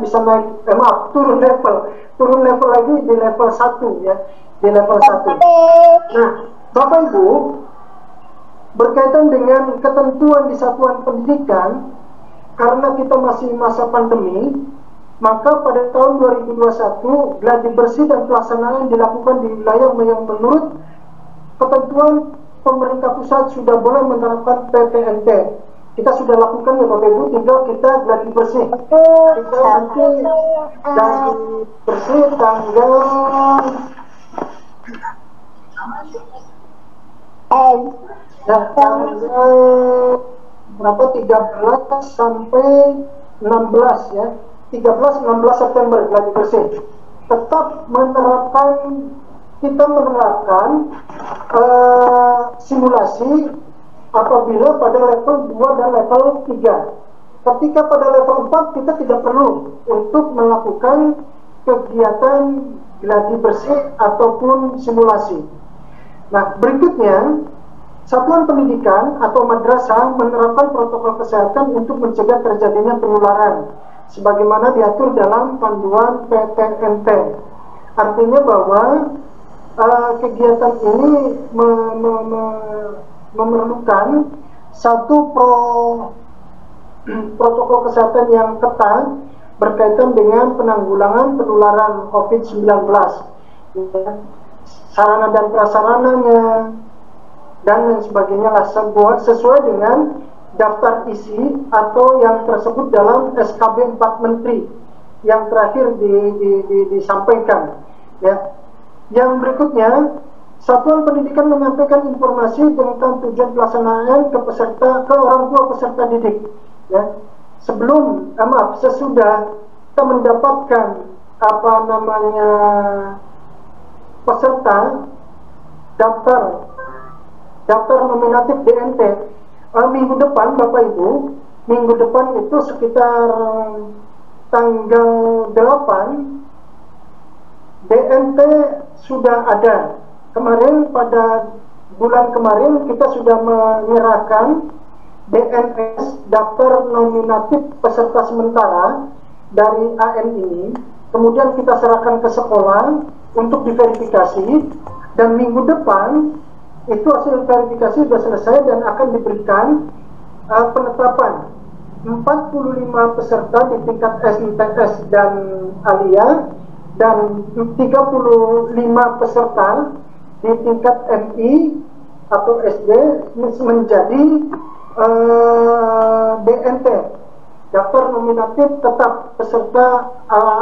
turun level lagi di level 1 ya, di level 1. Nah, Bapak Ibu, berkaitan dengan ketentuan di satuan pendidikan, karena kita masih masa pandemi, maka pada tahun 2021 gladi bersih dan pelaksanaan dilakukan di wilayah yang menurut ketentuan pemerintah pusat sudah boleh menerapkan PTMT. Kita sudah lakukan ya Bapak Ibu, tinggal kita gladi bersih. Kita nanti gladi bersih tanggal berapa, 13 sampai 16 ya, 13-16 September gladi bersih. Tetap kita menerapkan simulasi apabila pada level 2 dan level 3. Ketika pada level 4 kita tidak perlu untuk melakukan kegiatan gladi bersih ataupun simulasi. Nah, berikutnya satuan pendidikan atau madrasah menerapkan protokol kesehatan untuk mencegah terjadinya penularan sebagaimana diatur dalam panduan PTMT. Artinya bahwa kegiatan ini memerlukan satu protokol kesehatan yang ketat berkaitan dengan penanggulangan penularan COVID-19, sarana dan prasarananya dan lain sebagainya lah, sesuai dengan daftar isi atau yang tersebut dalam SKB 4 Menteri yang terakhir disampaikan ya. Yang berikutnya, satuan pendidikan menyampaikan informasi tentang tujuan pelaksanaan ke orang tua peserta didik ya. Sesudah kita mendapatkan peserta daftar nominatif DNT minggu depan Bapak Ibu, minggu depan itu sekitar tanggal 8 DNT sudah ada. Kemarin pada bulan kemarin kita sudah menyerahkan DNS, daftar nominatif peserta sementara dari AN ini, kemudian kita serahkan ke sekolah untuk diverifikasi, dan minggu depan itu hasil verifikasi sudah selesai dan akan diberikan penetapan 45 peserta di tingkat SMTS dan Alia dan 35 peserta di tingkat MI atau SD menjadi DNT, daftar nominatif tetap peserta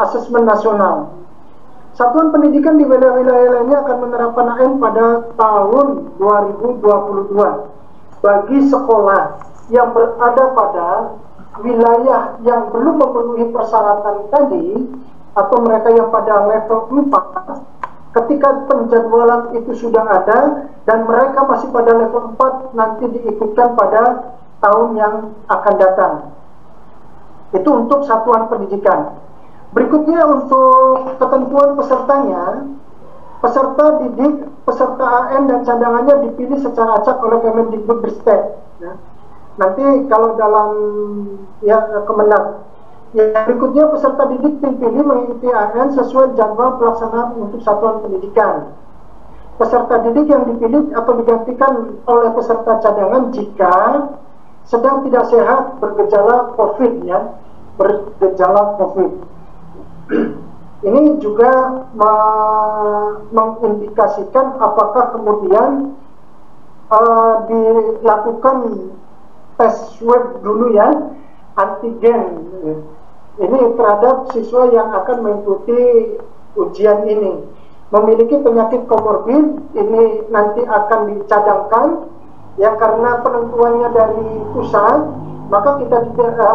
asesmen nasional. Satuan pendidikan di wilayah-wilayah lainnya akan menerapkan AN pada tahun 2022 bagi sekolah yang berada pada wilayah yang belum memenuhi persyaratan tadi atau mereka yang pada level 4. Ketika penjadwalan itu sudah ada dan mereka masih pada level 4, nanti diikutkan pada tahun yang akan datang. Itu untuk satuan pendidikan. Berikutnya untuk ketentuan pesertanya, peserta didik, peserta AN dan cadangannya dipilih secara acak oleh Kemendikbudristek. Ya. Nanti kalau dalam Kemenag. Yang berikutnya, peserta didik dipilih mengikuti AN sesuai jadwal pelaksanaan untuk satuan pendidikan. Peserta didik yang dipilih atau digantikan oleh peserta cadangan jika sedang tidak sehat bergejala COVID, ya, bergejala COVID. Ini juga mengindikasikan apakah kemudian dilakukan tes swab dulu, ya, antigen. Ini terhadap siswa yang akan mengikuti ujian ini. Memiliki penyakit komorbid, ini nanti akan dicadangkan, ya, karena penentuannya dari pusat, maka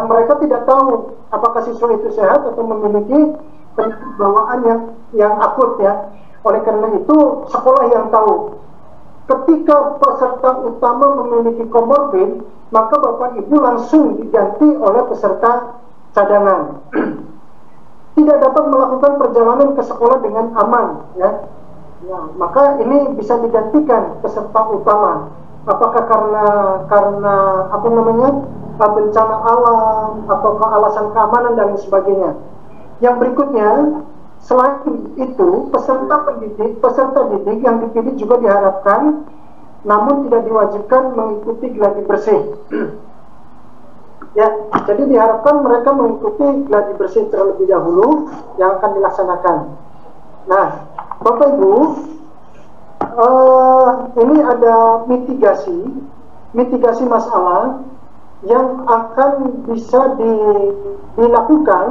mereka tidak tahu apakah siswa itu sehat atau memiliki penyakit bawaan yang akut, ya. Oleh karena itu sekolah yang tahu. Ketika peserta utama memiliki komorbid, maka Bapak Ibu langsung diganti oleh peserta cadangan. Tidak dapat melakukan perjalanan ke sekolah dengan aman, ya. Nah, maka ini bisa digantikan peserta utama. Apakah karena bencana alam atau alasan keamanan dan sebagainya. Yang berikutnya, selain itu, peserta didik yang dipilih juga diharapkan, namun tidak diwajibkan mengikuti gladi bersih. Ya, jadi diharapkan mereka mengikuti gladi bersih terlebih dahulu yang akan dilaksanakan. Nah, Bapak Ibu, ini ada mitigasi masalah yang akan bisa dilakukan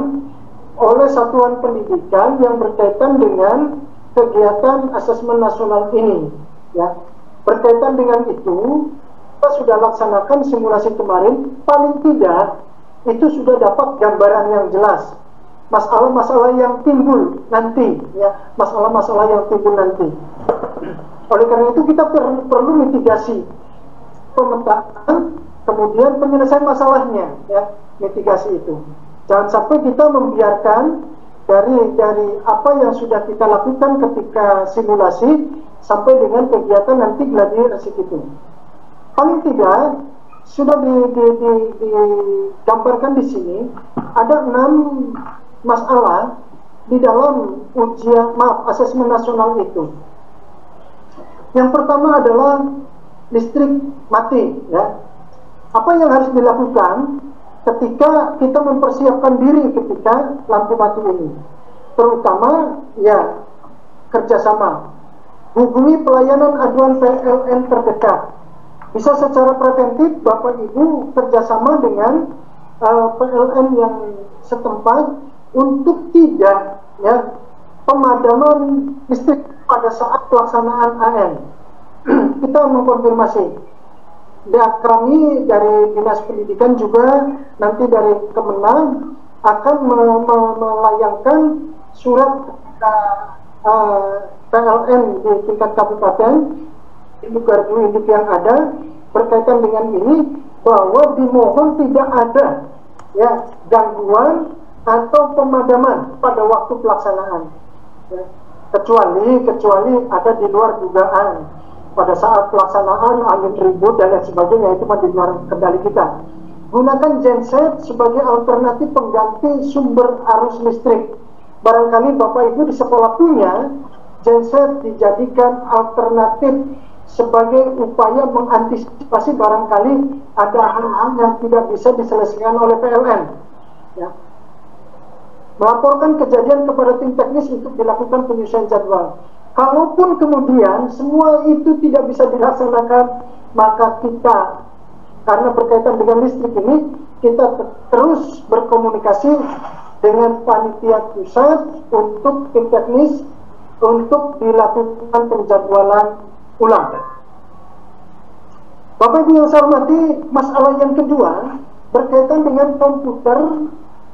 oleh satuan pendidikan yang berkaitan dengan kegiatan asesmen nasional ini, ya. Berkaitan dengan itu, kita sudah laksanakan simulasi kemarin, paling tidak itu sudah dapat gambaran yang jelas masalah-masalah yang timbul nanti, ya, masalah-masalah yang timbul nanti. Oleh karena itu kita perlu mitigasi, pemetaan, kemudian penyelesaian masalahnya, ya, mitigasi itu. Jangan sampai kita membiarkan dari apa yang sudah kita lakukan ketika simulasi sampai dengan kegiatan nanti gladi bersih itu. Paling tidak sudah digambarkan di sini ada 6 masalah di dalam asesmen nasional itu. Yang pertama adalah listrik mati, ya. Apa yang harus dilakukan ketika kita mempersiapkan diri ketika lampu mati ini? Terutama, ya, kerjasama. Hubungi pelayanan aduan PLN terdekat. Bisa secara preventif Bapak Ibu kerjasama dengan PLN yang setempat untuk tidak, ya, pemadaman listrik pada saat pelaksanaan AN. Kita mengkonfirmasi. Dan kami dari Dinas Pendidikan juga nanti dari Kemenag akan melayangkan surat PLN di tingkat kabupaten, induk gardu induk yang ada berkaitan dengan ini, bahwa dimohon tidak ada, ya, gangguan atau pemadaman pada waktu pelaksanaan, ya. kecuali ada di luar dugaan. Pada saat pelaksanaan angin ribut dan lain sebagainya, itu di luar kendali kita. Gunakan genset sebagai alternatif pengganti sumber arus listrik. Barangkali Bapak Ibu di sekolah punya genset, dijadikan alternatif sebagai upaya mengantisipasi barangkali ada hal-hal yang tidak bisa diselesaikan oleh PLN, ya. Melaporkan kejadian kepada tim teknis untuk dilakukan penyusunan jadwal. Kalaupun kemudian semua itu tidak bisa dilaksanakan, maka kita, karena berkaitan dengan listrik ini, kita terus berkomunikasi dengan panitia pusat untuk tim teknis untuk dilakukan penjadwalan ulang. Bapak Ibu yang saya hormati, masalah yang kedua berkaitan dengan komputer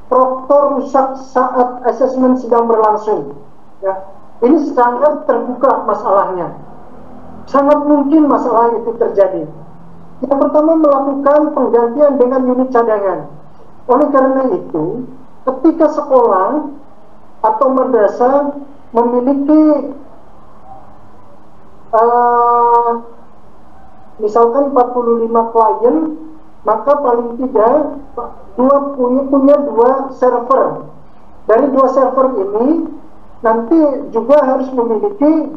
proktor rusak saat asesmen sedang berlangsung, ya. Ini sangat terbuka masalahnya. Sangat mungkin masalah itu terjadi. Yang pertama, melakukan penggantian dengan unit cadangan. Oleh karena itu, ketika sekolah atau madrasah memiliki misalkan 45 klien, maka paling tidak punya dua server. Dari dua server ini nanti juga harus memiliki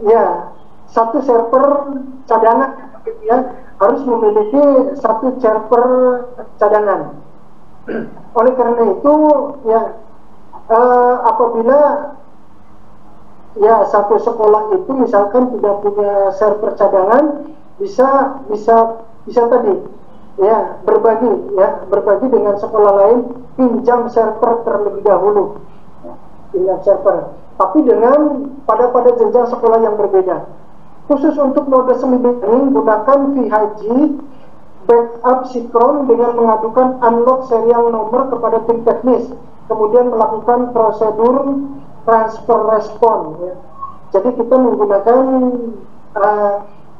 ya satu server cadangan, ya, harus memiliki satu server cadangan. Oleh karena itu ya apabila ya satu sekolah itu misalkan tidak punya server cadangan, bisa tadi ya berbagi dengan sekolah lain, pinjam server terlebih dahulu, pinjam server, tapi pada jenjang sekolah yang berbeda. Khusus untuk mode semi daring, gunakan VHG backup sinkron dengan mengadukan unlock serial nomor kepada tim teknis, kemudian melakukan prosedur transfer respon, ya. Jadi kita menggunakan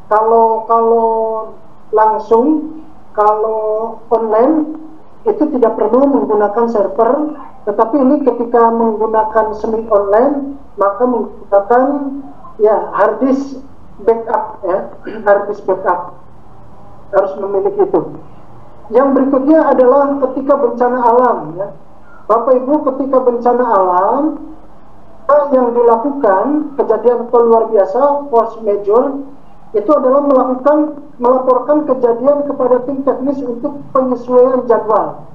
kalau langsung, kalau online itu tidak perlu menggunakan server, tetapi ini ketika menggunakan semi online maka menggunakan ya hard disk backup, ya, hard disk backup harus memiliki itu. Yang berikutnya adalah ketika bencana alam, ya. Bapak Ibu, ketika bencana alam yang dilakukan kejadian luar biasa force major itu adalah melaporkan kejadian kepada tim teknis untuk penyesuaian jadwal.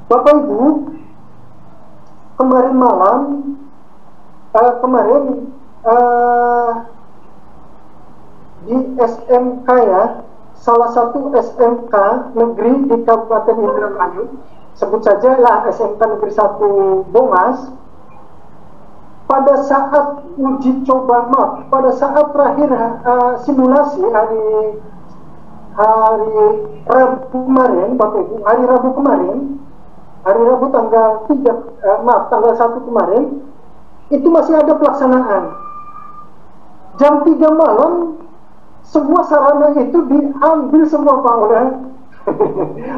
Bapak Ibu, kemarin malam di SMK, ya, salah satu SMK negeri di Kabupaten Indramayu, sebut saja lah SMK Negeri 1 Bongas, pada saat uji coba, pada saat terakhir simulasi hari Rabu kemarin, Bapak Ibu, hari Rabu tanggal 1 kemarin, itu masih ada pelaksanaan. Jam 3 malam semua sarana itu diambil semua, Pak,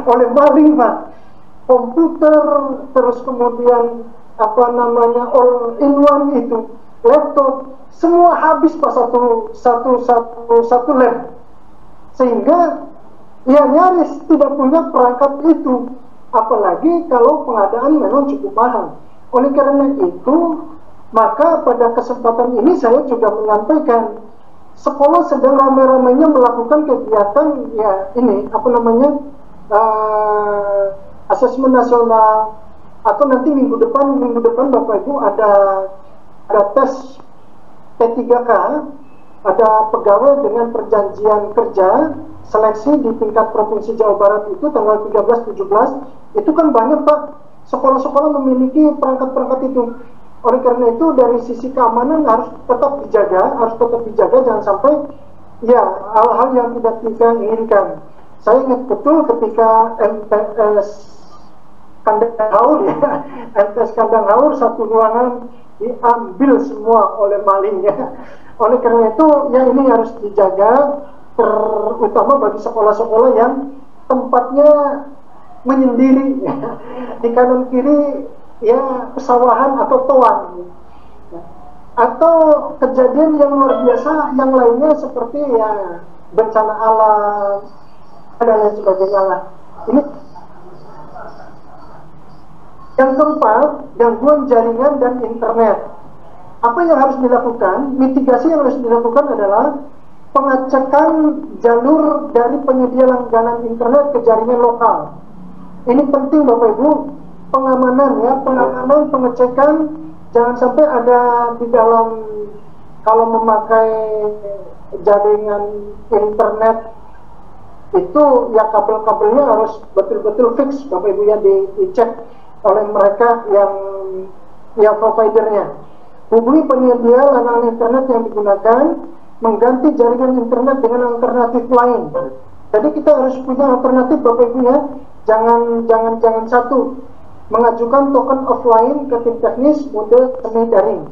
oleh maling, Pak. Komputer, terus kemudian all in one itu, laptop, semua habis, Pak, satu lab. Sehingga ya nyaris tidak punya perangkat itu, apalagi kalau pengadaan memang cukup mahal. Oleh karena itu, maka pada kesempatan ini saya juga menyampaikan, sekolah sedang ramai-ramainya melakukan kegiatan ya ini asesmen nasional, atau nanti minggu depan Bapak Ibu ada tes P3K, ada pegawai dengan perjanjian kerja seleksi di tingkat Provinsi Jawa Barat itu tanggal 13-17, itu kan banyak, Pak, sekolah-sekolah memiliki perangkat-perangkat itu. Oleh karena itu dari sisi keamanan harus tetap dijaga, jangan sampai ya hal-hal yang tidak kita inginkan. Saya ingat betul ketika MTS Kandang Haur, ya, MTS Kandang Haur satu ruangan diambil semua oleh malingnya. Oleh karena itu ya ini harus dijaga, terutama bagi sekolah-sekolah yang tempatnya menyendiri, ya. Di kanan kiri ya pesawahan atau toan, ya. Atau kejadian yang luar biasa yang lainnya seperti ya bencana alam dan lain sebagainya lah. Ini yang keempat, gangguan jaringan dan internet. Apa yang harus dilakukan? Mitigasi yang harus dilakukan adalah pengecekan jalur dari penyedia langganan internet ke jaringan lokal. Ini penting, Bapak Ibu. Pengamanan, ya, pengecekan, jangan sampai ada di dalam, kalau memakai jaringan internet itu ya kabel-kabelnya harus betul-betul fix, Bapak Ibu, ya, dicek oleh mereka yang providernya. Hubungi penyedia layanan internet yang digunakan, mengganti jaringan internet dengan alternatif lain. Jadi kita harus punya alternatif, Bapak Ibu, ya. Jangan satu. Mengajukan token offline ke tim teknis mode semi daring.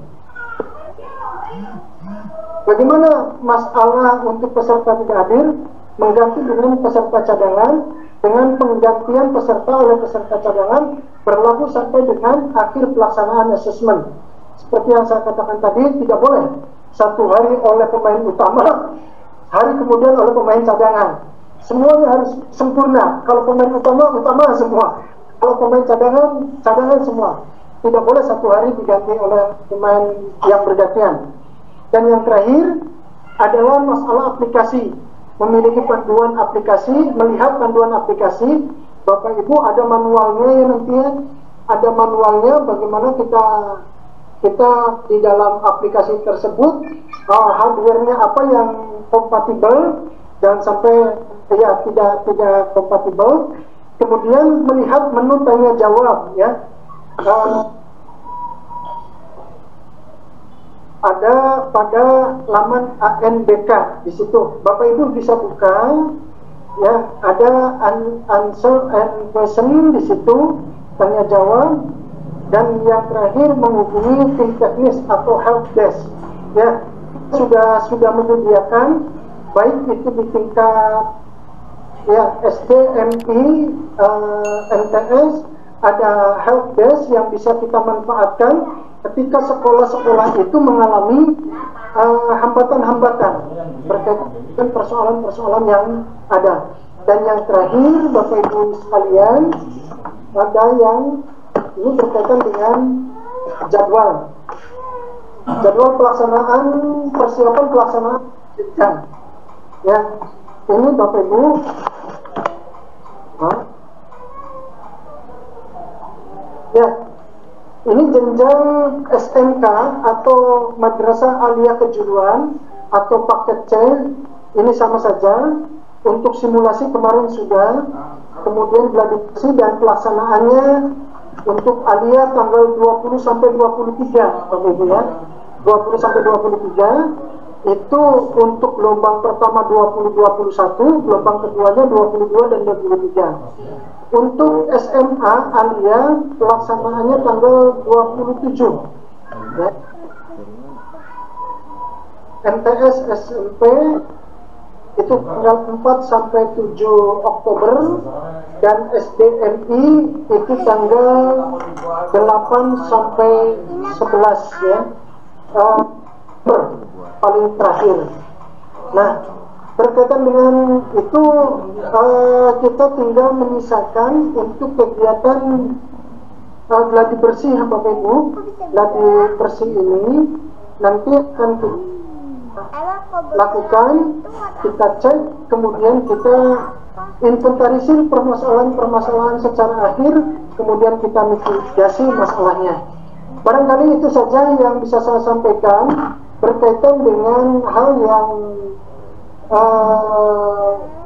Bagaimana masalah untuk peserta tidak hadir? Mengganti dengan peserta cadangan, dengan penggantian peserta oleh peserta cadangan berlaku sampai dengan akhir pelaksanaan asesmen. seperti yang saya katakan tadi, tidak boleh satu hari oleh pemain utama, hari kemudian oleh pemain cadangan. Semuanya harus sempurna. Kalau pemain utama, utama semua. Kalau pemain cadangan, cadangan semua. Tidak boleh satu hari diganti oleh pemain yang bergantian. Dan yang terakhir adalah masalah aplikasi. Memiliki panduan aplikasi, melihat panduan aplikasi. Bapak Ibu ada manualnya ya nantinya. Ada manualnya bagaimana kita di dalam aplikasi tersebut hardware-nya apa yang kompatibel, jangan sampai ya tidak kompatibel. Kemudian melihat menu tanya jawab ya. Ada pada laman ANBK di situ. Bapak Ibu bisa buka ya, ada answer and question di situ, tanya jawab, dan yang terakhir menghubungi tim teknis atau help desk ya. Sudah menyediakan baik itu di tingkat ya SD, MI, MTS, ada help desk yang bisa kita manfaatkan ketika sekolah-sekolah itu mengalami hambatan-hambatan berkaitan dengan persoalan-persoalan yang ada. Dan yang terakhir, Bapak Ibu sekalian, ada yang ini berkaitan dengan jadwal pelaksanaan, persiapan pelaksanaan jenjang ya. Ini Bapak Ibu ya, ini jenjang SMK atau Madrasah Aliyah Kejuruan atau paket C. Ini sama saja. Untuk simulasi kemarin sudah, kemudian gladiasi dan pelaksanaannya untuk Aliyah tanggal 20 sampai 23 Bapak Ibu ya. 20 sampai 23 itu untuk gelombang pertama 2021, gelombang keduanya 22 dan 23. Untuk SMA Aliyah pelaksanaannya tanggal 27 ya. MTS SMP itu tanggal 4 sampai 7 Oktober, dan SDMI itu tanggal 8 sampai 11 ya, paling terakhir. Nah, berkaitan dengan itu kita tinggal menyisakan untuk kegiatan gladi bersih Bapak Ibu. Gladi bersih ini nanti akan kita lakukan, kita cek, kemudian kita inventarisir permasalahan-permasalahan secara akhir, kemudian kita mitigasi masalahnya. Barangkali itu saja yang bisa saya sampaikan berkaitan dengan hal yang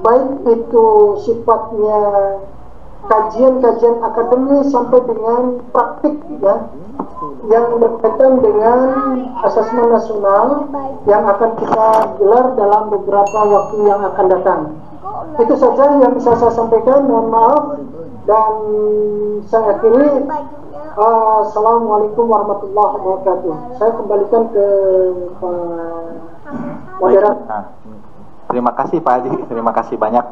baik itu sifatnya kajian-kajian akademis sampai dengan praktik ya, yang berkaitan dengan asesmen nasional yang akan kita gelar dalam beberapa waktu yang akan datang. Itu saja yang bisa saya sampaikan, mohon maaf, dan saya akhiri. Assalamualaikum warahmatullahi wabarakatuh. Saya kembalikan ke Pak moderator. Terima kasih Pak Haji, terima kasih banyak.